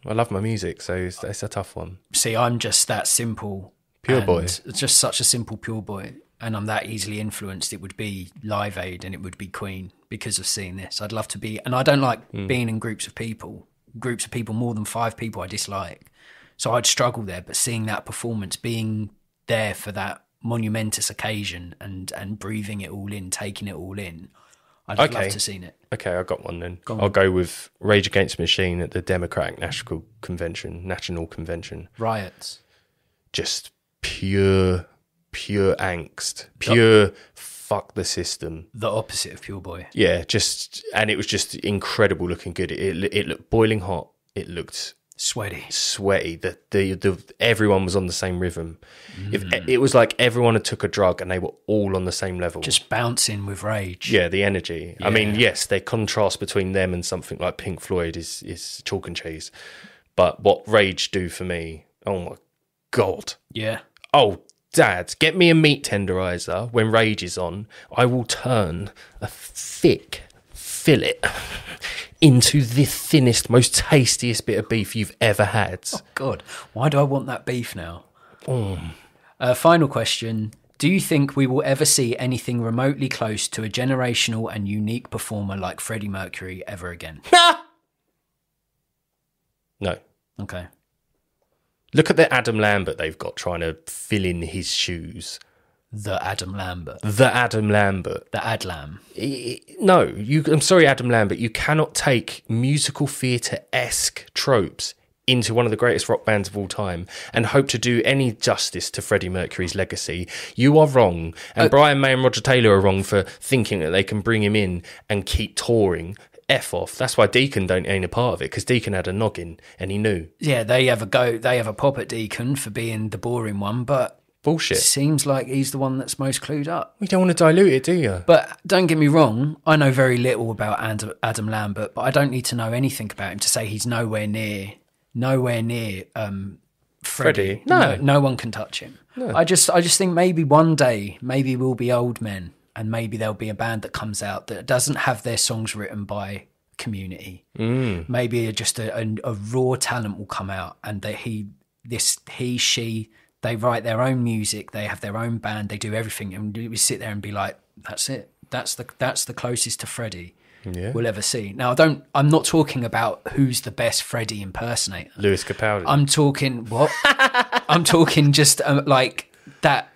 I love my music, so it's a tough one. See, I'm just that simple. Pure boy. It's just such a simple pure boy. And I'm that easily influenced. It would be Live Aid and it would be Queen because of seeing this. I'd love to be... And I don't like being in groups of people. Groups of people, more than 5 people I dislike. So I'd struggle there. But seeing that performance, being there for that monumentous occasion and breathing it all in, taking it all in... I'd love to have seen it. Okay, I got one then. I'll go with Rage Against the Machine at the Democratic National Convention. Riots. Just pure angst. Pure fuck the system. The opposite of Pure Boy. Yeah, and it was just incredible looking good. It looked boiling hot. It looked... Sweaty. The everyone was on the same rhythm. If it was like everyone had took a drug and they were all on the same level, just bouncing with rage. Yeah, the energy. Yeah. I mean, yes, the contrast between them and something like Pink Floyd is chalk and cheese. But what Rage do for me? Oh my god. Yeah. Oh, Dad, get me a meat tenderizer when Rage is on. I will turn a thick fillet into the thinnest, most tastiest bit of beef you've ever had. Oh, God. Why do I want that beef now? Final question. Do you think we will ever see anything remotely close to a generational and unique performer like Freddie Mercury ever again? No. Okay. Look at the Adam Lambert they've got trying to fill in his shoes. The Adam Lambert. The Adlam. No, I'm sorry, Adam Lambert. You cannot take musical theatre-esque tropes into one of the greatest rock bands of all time and hope to do any justice to Freddie Mercury's legacy. You are wrong. And Brian May and Roger Taylor are wrong for thinking that they can bring him in and keep touring. F off. That's why Deacon ain't a part of it, because Deacon had a noggin and he knew. Yeah, they have a pop at Deacon for being the boring one, but... Bullshit. Seems like he's the one that's most clued up. You don't want to dilute it, do you? But don't get me wrong, I know very little about Adam Lambert, but I don't need to know anything about him to say he's nowhere near Freddie. No one can touch him. No. I just think maybe one day, maybe we'll be old men and maybe there'll be a band that comes out that doesn't have their songs written by Community. Maybe just a raw talent will come out and that she they write their own music, they have their own band, they do everything, and we sit there and be like, that's it. That's the closest to Freddie we'll ever see. Now, I'm not talking about who's the best Freddie impersonator. Lewis Capaldi. I'm talking what? I'm talking just like that.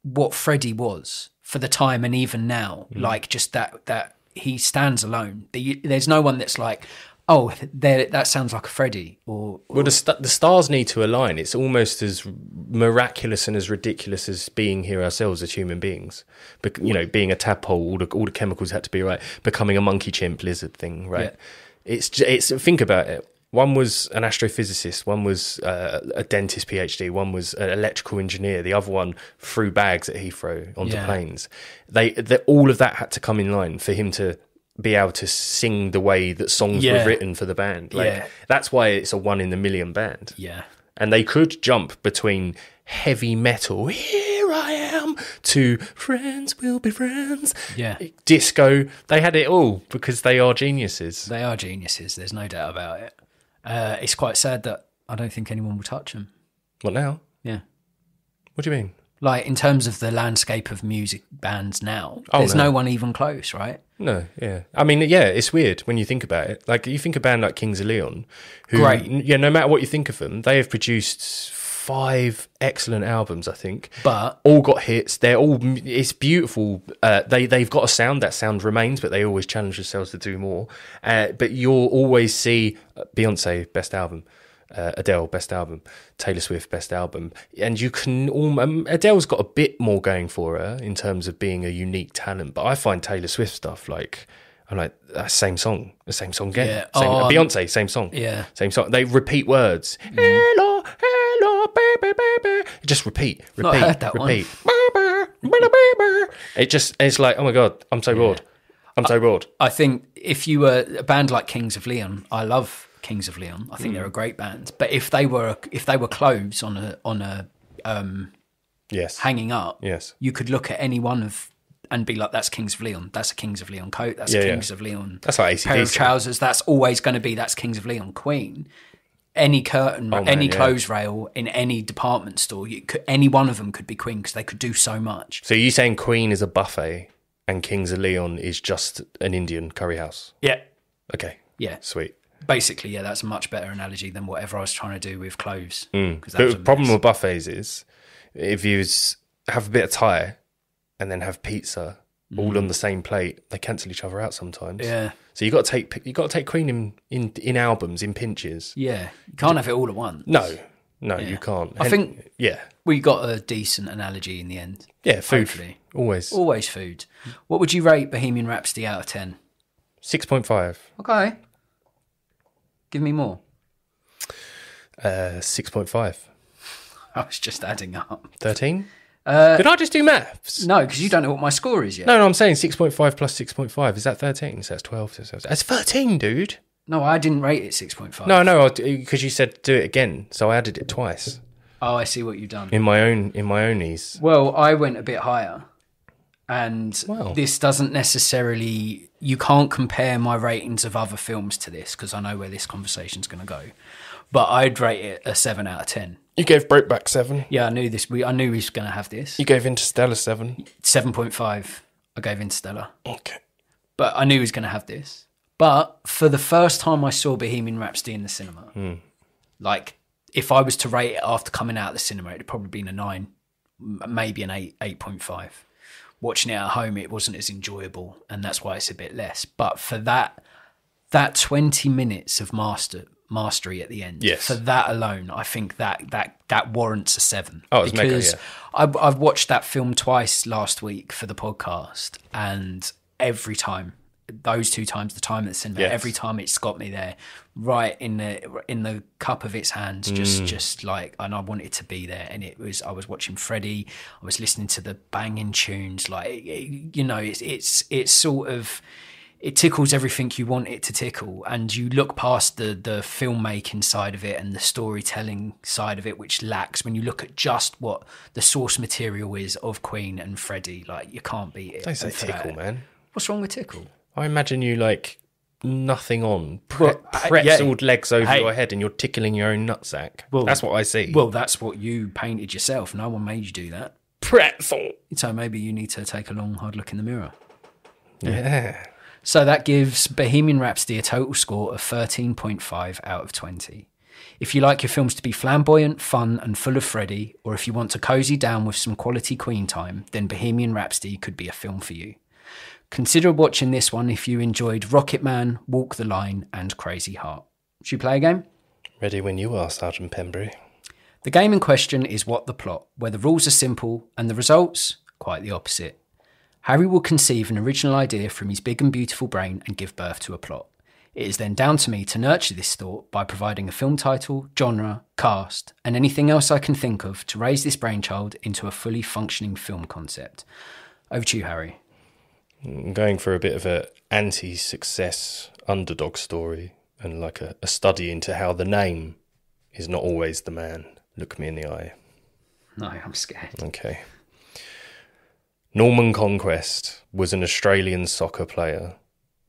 What Freddie was for the time and even now, like just that he stands alone. There's no one that's like, Oh, that sounds like a Freddie. Or Well, the stars need to align. It's almost as miraculous and as ridiculous as being here ourselves as human beings. But, you know, being a tadpole, all the chemicals had to be right. Becoming a monkey chimp lizard thing, right? Yeah. It's think about it. One was an astrophysicist, one was a dentist PhD, one was an electrical engineer, the other one threw bags at Heathrow onto planes. All of that had to come in line for him to be able to sing the way that songs were written for the band. That's why it's a 1 in a million band. Yeah. And they could jump between heavy metal, here I am, to friends will be friends. Yeah. Disco. They had it all because they are geniuses. They are geniuses. There's no doubt about it. It's quite sad that I don't think anyone will touch them. What now? Yeah. What do you mean? Like, in terms of the landscape of music bands now, there's no one even close, right? No, yeah. I mean, yeah, it's weird when you think about it. Like, you think a band like Kings of Leon, who, great. Yeah, no matter what you think of them, they have produced 5 excellent albums, I think. But all got hits. It's beautiful. They've got a sound. That sound remains, but they always challenge themselves to do more. But you'll always see Beyonce, best album. Adele, best album. Taylor Swift, best album. And you can Adele's got a bit more going for her in terms of being a unique talent, but I find Taylor Swift stuff I'm like, same song again. Yeah. Beyonce, same song. Yeah. Same song. They repeat words. Hello, baby, baby. Just repeat. Not heard that repeat. It's like, oh my God, I'm so bored. I'm so bored. I think if you were a band like Kings of Leon, I love Kings of Leon. I think they're a great band. But if they were clothes on a hanging up, you could look at any one of and be like, that's Kings of Leon. That's a Kings of Leon coat. That's a Kings of Leon. That's like AC/DC. Pair of trousers. That's always going to be that's Kings of Leon. Queen. Any curtain, any clothes rail in any department store, any one of them could be Queen because they could do so much. So you're saying Queen is a buffet and Kings of Leon is just an Indian curry house? Yeah. Okay. Yeah. Sweet. Basically, yeah, that's a much better analogy than whatever I was trying to do with clothes. The problem with buffets is if you have a bit of Thai and then have pizza all on the same plate, they cancel each other out sometimes. Yeah. So you got to take Queen in albums, in pinches. Yeah. You can't have it all at once. No, you can't. I think yeah, we got a decent analogy in the end. Yeah, food. Hopefully. Always food. What would you rate Bohemian Rhapsody out of 10? 6.5. Okay. Give me more. 6.5. I was just adding up. 13? Did I just do maths? No, because you don't know what my score is yet. No, I'm saying 6.5 plus 6.5. Is that 13? So that's 12. That's 13, dude. No, I didn't rate it 6.5. No, because you said do it again, so I added it twice. Oh, I see what you've done. In my own ease. Well, I went a bit higher. And this doesn't necessarily... You can't compare my ratings of other films to this because I know where this conversation's going to go. But I'd rate it a 7 out of 10. You gave Brokeback 7. Yeah, I knew this. I knew he was going to have this. You gave Interstellar 7. 7.5. I gave Interstellar. Okay. But I knew he was going to have this. But for the first time I saw Bohemian Rhapsody in the cinema, like if I was to rate it after coming out of the cinema, it'd probably been a 9, maybe an 8, 8.5. Watching it at home, it wasn't as enjoyable, and that's why it's a bit less. But for that 20 minutes of mastery at the end, for that alone, I think that warrants a 7. Oh, it's because mega, yeah. I've watched that film twice last week for the podcast, and every time, those 2 times, the time at the cinema, every time it's got me there, right in the cup of its hands, just like, and I wanted to be there. And I was watching Freddie, I was listening to the banging tunes, like, it's sort of, it tickles everything you want it to tickle, and you look past the filmmaking side of it and the storytelling side of it, which lacks when you look at just what the source material is of Queen and Freddie. Like, you can't beat it. Don't say tickle, man. What's wrong with tickle? I imagine you like nothing on, pretzeled legs over your head, and you're tickling your own nutsack. Well, that's what I see. Well, that's what you painted yourself. No one made you do that. Pretzel. So maybe you need to take a long, hard look in the mirror. Yeah. So that gives Bohemian Rhapsody a total score of 13.5 out of 20. If you like your films to be flamboyant, fun, and full of Freddie, or if you want to cozy down with some quality Queen time, then Bohemian Rhapsody could be a film for you. Consider watching this one if you enjoyed Rocket Man, Walk the Line, and Crazy Heart. Should we play a game? Ready when you are, Sergeant Pembury. The game in question is What the Plot, where the rules are simple and the results quite the opposite. Harry will conceive an original idea from his big and beautiful brain and give birth to a plot. It is then down to me to nurture this thought by providing a film title, genre, cast, and anything else I can think of to raise this brainchild into a fully functioning film concept. Over to you, Harry. I'm going for a bit of a anti-success underdog story and like a study into how the name is not always the man. Look me in the eye. No, I'm scared. Okay. Norman Conquest was an Australian soccer player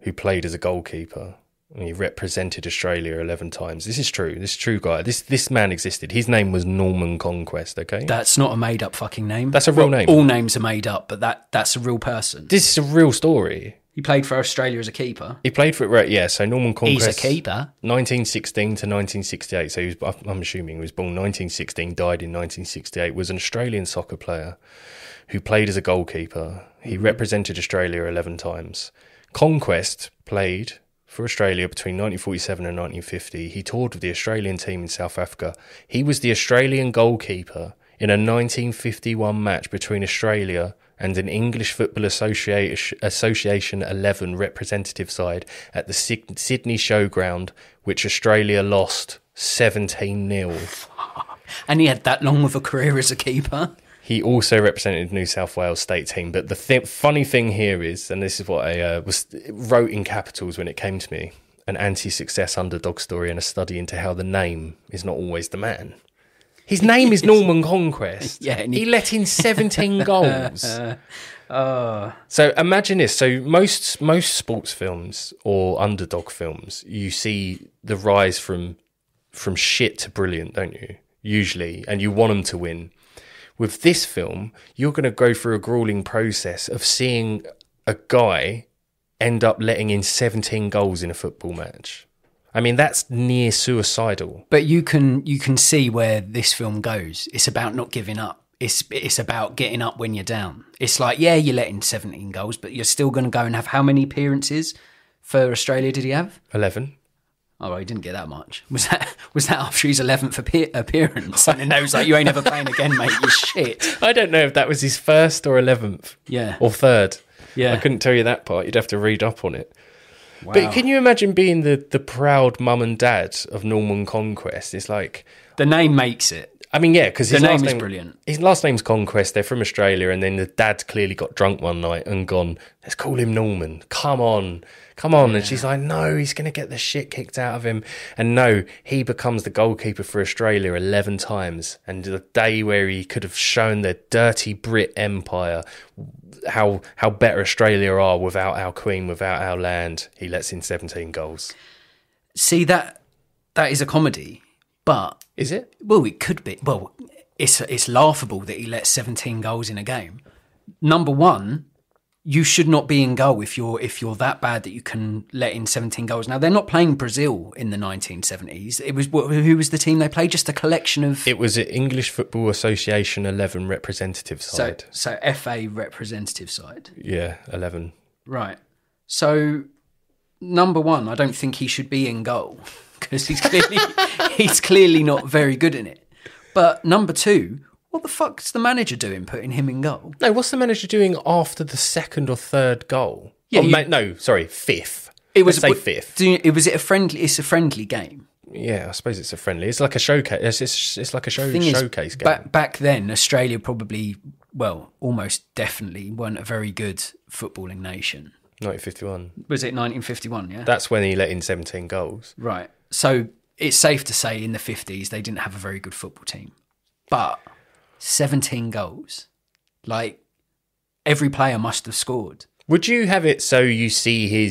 who played as a goalkeeper, and he represented Australia 11 times. This is true. This is true, guy. This man existed. His name was Norman Conquest, okay? That's not a made-up fucking name. That's a real name. All names are made up, but that's a real person. This is a real story. He played for Australia as a keeper. He played for it, right? Yeah, so Norman Conquest. He's a keeper. 1916 to 1968. So he was, I'm assuming he was born 1916, died in 1968, was an Australian soccer player who played as a goalkeeper. He represented Australia 11 times. Conquest played for Australia between 1947 and 1950. He toured with the Australian team in South Africa. He was the Australian goalkeeper in a 1951 match between Australia and an English Football Association 11 representative side at the Sydney Showground, which Australia lost 17-0. And he had that long of a career as a keeper? He also represented New South Wales state team. But the funny thing here is, and this is what I wrote in capitals when it came to me, an anti-success underdog story and a study into how the name is not always the man. His name is Norman Conquest. Yeah, he let in 17 goals. So imagine this. So most sports films or underdog films, you see the rise from shit to brilliant, don't you? Usually, and you want them to win. With this film, you're going to go through a grueling process of seeing a guy end up letting in 17 goals in a football match. I mean, that's near suicidal. But you can see where this film goes. It's about not giving up. It's about getting up when you're down. It's like, yeah, you let in 17 goals, but you're still going to go and have how many appearances for Australia did he have? 11. Oh, well, he didn't get that much. Was that after his 11th appearance? And then they was like, you ain't ever playing again, mate, you shit. I don't know if that was his first or 11th. Yeah. Or third. Yeah. I couldn't tell you that part. You'd have to read up on it. Wow. But can you imagine being the proud mum and dad of Norman Conquest? It's like... The name makes it. I mean, yeah, because his name is brilliant. His last name's Conquest. They're from Australia, and then the dad clearly got drunk one night and gone, let's call him Norman. Come on. Yeah. And she's like, no, he's going to get the shit kicked out of him. And no, he becomes the goalkeeper for Australia 11 times. And the day where he could have shown the dirty Brit Empire how better Australia are without our queen, without our land, he lets in 17 goals. See, that is a comedy, but... Is it? Well, it could be. Well, it's laughable that he lets 17 goals in a game. Number one, you should not be in goal if you're that bad that you can let in 17 goals. Now, they're not playing Brazil in the 1970s. It was who was the team they played? Just a collection of... It was an English Football Association 11 representative side. So FA representative side. Yeah, 11. Right. So, number one, I don't think he should be in goal because he's clearly not very good in it. But number two... What the fuck's the manager doing putting him in goal? No, what's the manager doing after the second or third goal? Yeah, fifth. It was fifth. It's a friendly game. Yeah, I suppose it's a friendly. It's like a showcase. It's like a showcase game. Back then, Australia probably, well, almost definitely weren't a very good footballing nation. 1951. Was it 1951? Yeah, that's when he let in 17 goals. Right. So it's safe to say in the 50s they didn't have a very good football team, but 17 goals. Like, every player must have scored. Would you have it so you see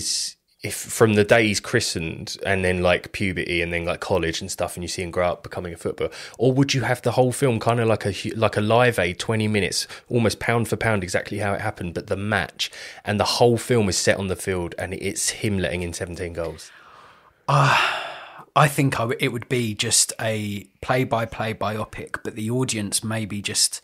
from the day he's christened and then like puberty and then like college and stuff and you see him grow up becoming a footballer? Or would you have the whole film kind of like a Live Aid, 20 minutes, almost pound for pound exactly how it happened, but the match and the whole film is set on the field and it's him letting in 17 goals? I think it would be just a play-by-play biopic, but the audience maybe just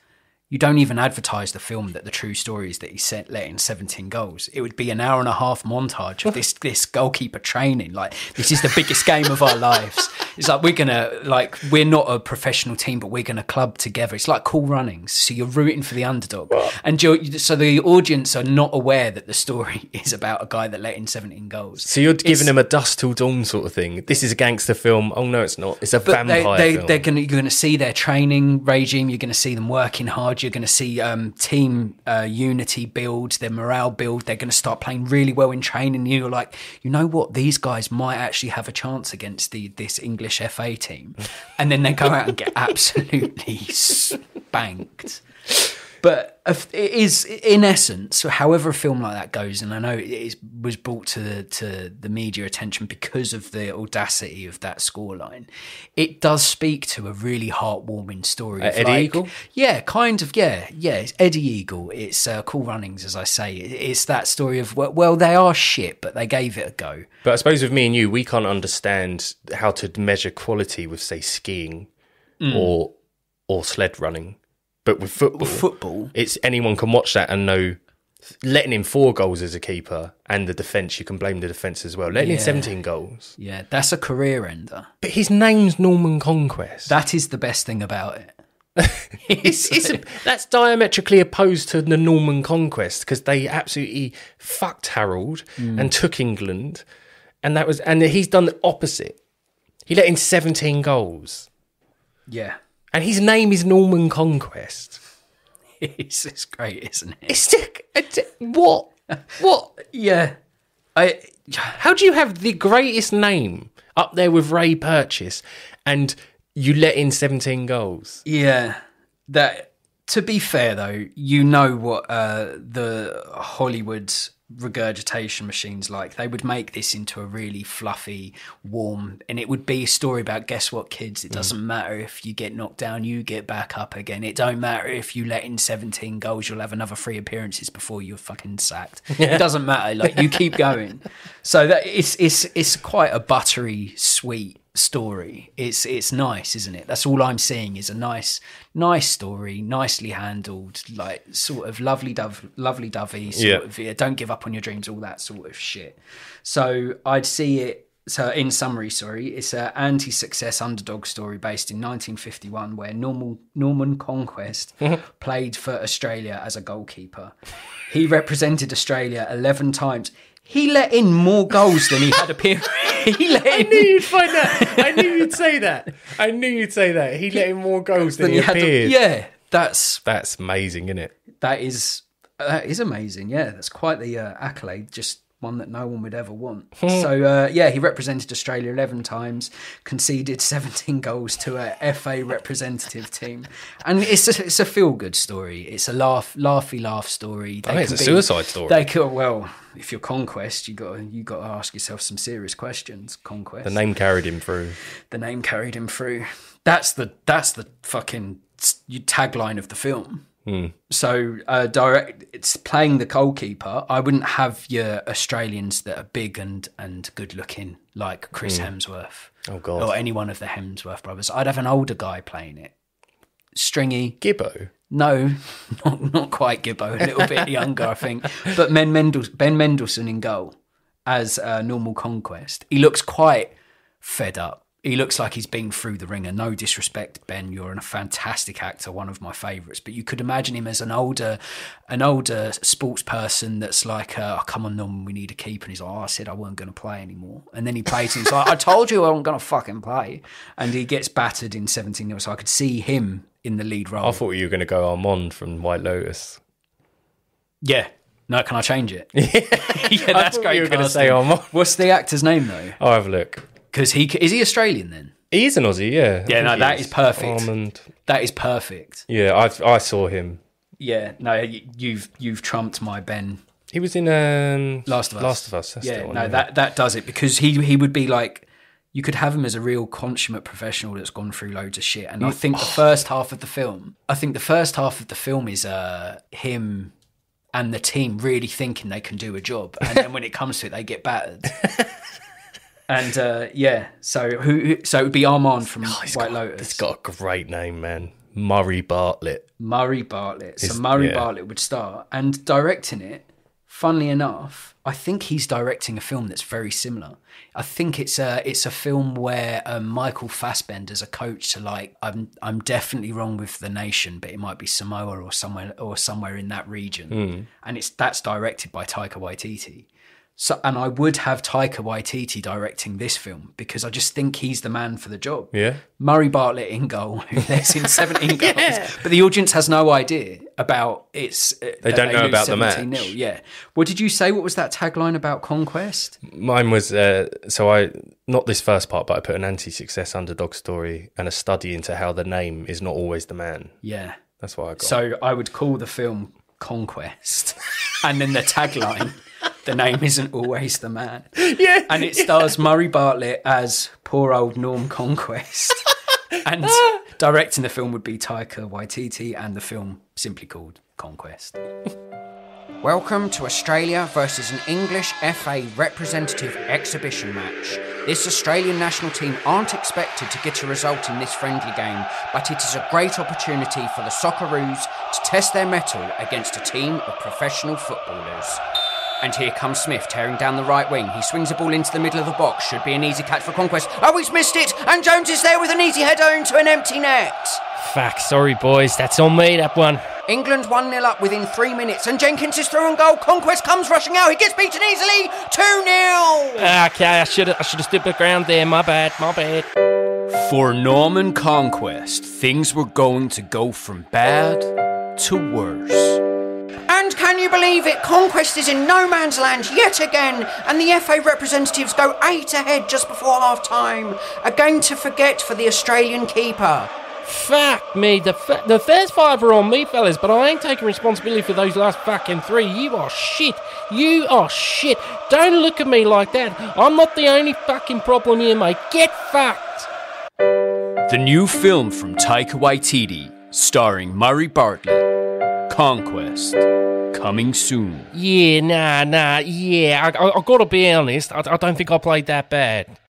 You don't even advertise the film that the true story is that he let in 17 goals. It would be an hour and a half montage of this goalkeeper training. Like, this is the biggest game of our lives. It's like, we're not a professional team, but we're going to club together. It's like Cool Runnings. So you're rooting for the underdog. And so the audience are not aware that the story is about a guy that let in 17 goals. So you're giving them a Dusk Till Dawn sort of thing. This is a gangster film. Oh, no, it's not. It's a vampire film. You're going to see their training regime. You're going to see them working hard. You're going to see team unity build, their morale build. They're going to start playing really well in training. You're like, you know what? These guys might actually have a chance against this English FA team. And then they go out and get absolutely spanked. But it is, in essence, however a film like that goes, and I know it was brought to the media attention because of the audacity of that scoreline, it does speak to a really heartwarming story. Eddie Eagle? Yeah, kind of, yeah. It's Eddie Eagle. It's Cool Runnings, as I say. It's that story of, well, they are shit, but they gave it a go. But I suppose with me and you, we can't understand how to measure quality with, say, skiing or sled running. But with football, it's anyone can watch that and know letting in 4 goals as a keeper and the defence, you can blame the defence as well. Letting in 17 goals. Yeah, that's a career ender. But his name's Norman Conquest. That is the best thing about it. That's diametrically opposed to the Norman Conquest because they absolutely fucked Harold and took England. And he's done the opposite. He let in 17 goals. Yeah. And his name is Norman Conquest. It's great, isn't it? It's what? What? Yeah. How do you have the greatest name up there with Ray Purchase and you let in 17 goals? Yeah. That, to be fair, though, you know what the Hollywood regurgitation machines like. They would make this into a really fluffy, warm, and it would be a story about, guess what, kids, it doesn't matter if you get knocked down, you get back up again. It don't matter if you let in 17 goals, you'll have another 3 appearances before you're fucking sacked. It doesn't matter, like, you keep going. So that it's quite a buttery sweet story. It's nice, isn't it? That's all I'm seeing is a nice story, nicely handled, like sort of lovely-dovey sort of, don't give up on your dreams, all that sort of shit. So I'd see it. So in summary, it's an anti-success underdog story based in 1951 where Norman Conquest played for Australia as a goalkeeper. He represented Australia 11 times. He let in more goals than he had appeared. I knew you'd find that. I knew you'd say that. He let in more goals than he appeared. That's amazing, isn't it? That is amazing. Yeah, that's quite the accolade. Just one that no one would ever want. So he represented Australia 11 times, conceded 17 goals to a FA representative team, and it's a feel good story. It's a laugh story. It's a suicide story. They could, well, if you're Conquest, you got to ask yourself some serious questions. Conquest. The name carried him through. That's the fucking tagline of the film. So it's playing the goalkeeper. I wouldn't have your Australians that are big and good looking like Chris Hemsworth. Oh God. Or any one of the Hemsworth brothers. I'd have an older guy playing it. Stringy. Gibbo? No, not quite Gibbo. A little bit younger, I think. But Ben Mendelsohn in goal as Normal Conquest. He looks quite fed up. He looks like he's been through the ringer. No disrespect, Ben. You're a fantastic actor, one of my favourites. But you could imagine him as an older sports person that's like, oh, come on, Norman, we need a keeper. And he's like, I said I wasn't going to play anymore. And then he plays and he's like, I told you I wasn't going to fucking play. And he gets battered in 17 years. So I could see him in the lead role. I thought you were going to go Armand from White Lotus. Yeah. No, can I change it? Yeah, that's great. You were going to say Armand. What's the actor's name, though? I'll have a look. Because is he Australian then? He is an Aussie, yeah. Yeah, no, that is perfect. Armand. That is perfect. Yeah, I saw him. Yeah, no, you've trumped my Ben. He was in Last of Us. That's yeah, the one, no, that does it because he would be like, you could have him as a real consummate professional that's gone through loads of shit. And I think the first half of the film is him and the team really thinking they can do a job, and then when it comes to it, they get battered. And so it would be Armand from White Lotus. It's got a great name, man. Murray Bartlett. Murray Bartlett. So Murray Bartlett would start. And directing it, funnily enough, I think he's directing a film that's very similar. I think it's a film where Michael Fassbender's a coach to, like, I'm definitely wrong with the nation, but it might be Samoa or somewhere in that region. And that's directed by Taika Waititi. So, and I would have Taika Waititi directing this film because I just think he's the man for the job. Yeah. Murray Bartlett in goal, who lets in 17 goals. But the audience has no idea about its... They don't know about the match. Yeah. What did you say? What was that tagline about Conquest? Mine was, not this first part, but I put an anti-success underdog story and a study into how the name is not always the man. Yeah. That's what I got. So I would call the film Conquest. And then the tagline... The name isn't always the man. Yeah. And it stars Murray Bartlett as poor old Norm Conquest. And directing the film would be Taika Waititi, and the film simply called Conquest. Welcome to Australia versus an English FA representative exhibition match. This Australian national team aren't expected to get a result in this friendly game, but it is a great opportunity for the Socceroos to test their mettle against a team of professional footballers. And here comes Smith, tearing down the right wing. He swings the ball into the middle of the box. Should be an easy catch for Conquest. Oh, he's missed it! And Jones is there with an easy header into an empty net. Fuck, sorry boys, that's on me, that one. England 1-0 up within 3 minutes, and Jenkins is through on goal. Conquest comes rushing out. He gets beaten easily. 2-0. Okay, I should have stood the ground there. My bad. For Norman Conquest, things were going to go from bad to worse. And can you believe it? Conquest is in no man's land yet again, and the FA representatives go 8 ahead just before half-time. A game to forget for the Australian keeper. Fuck me, the first 5 are on me, fellas, but I ain't taking responsibility for those last fucking 3. You are shit. Don't look at me like that. I'm not the only fucking problem here, mate. Get fucked. The new film from Taika Waititi, starring Murray Bartlett, Conquest, coming soon. Yeah, I gotta be honest, I don't think I played that bad.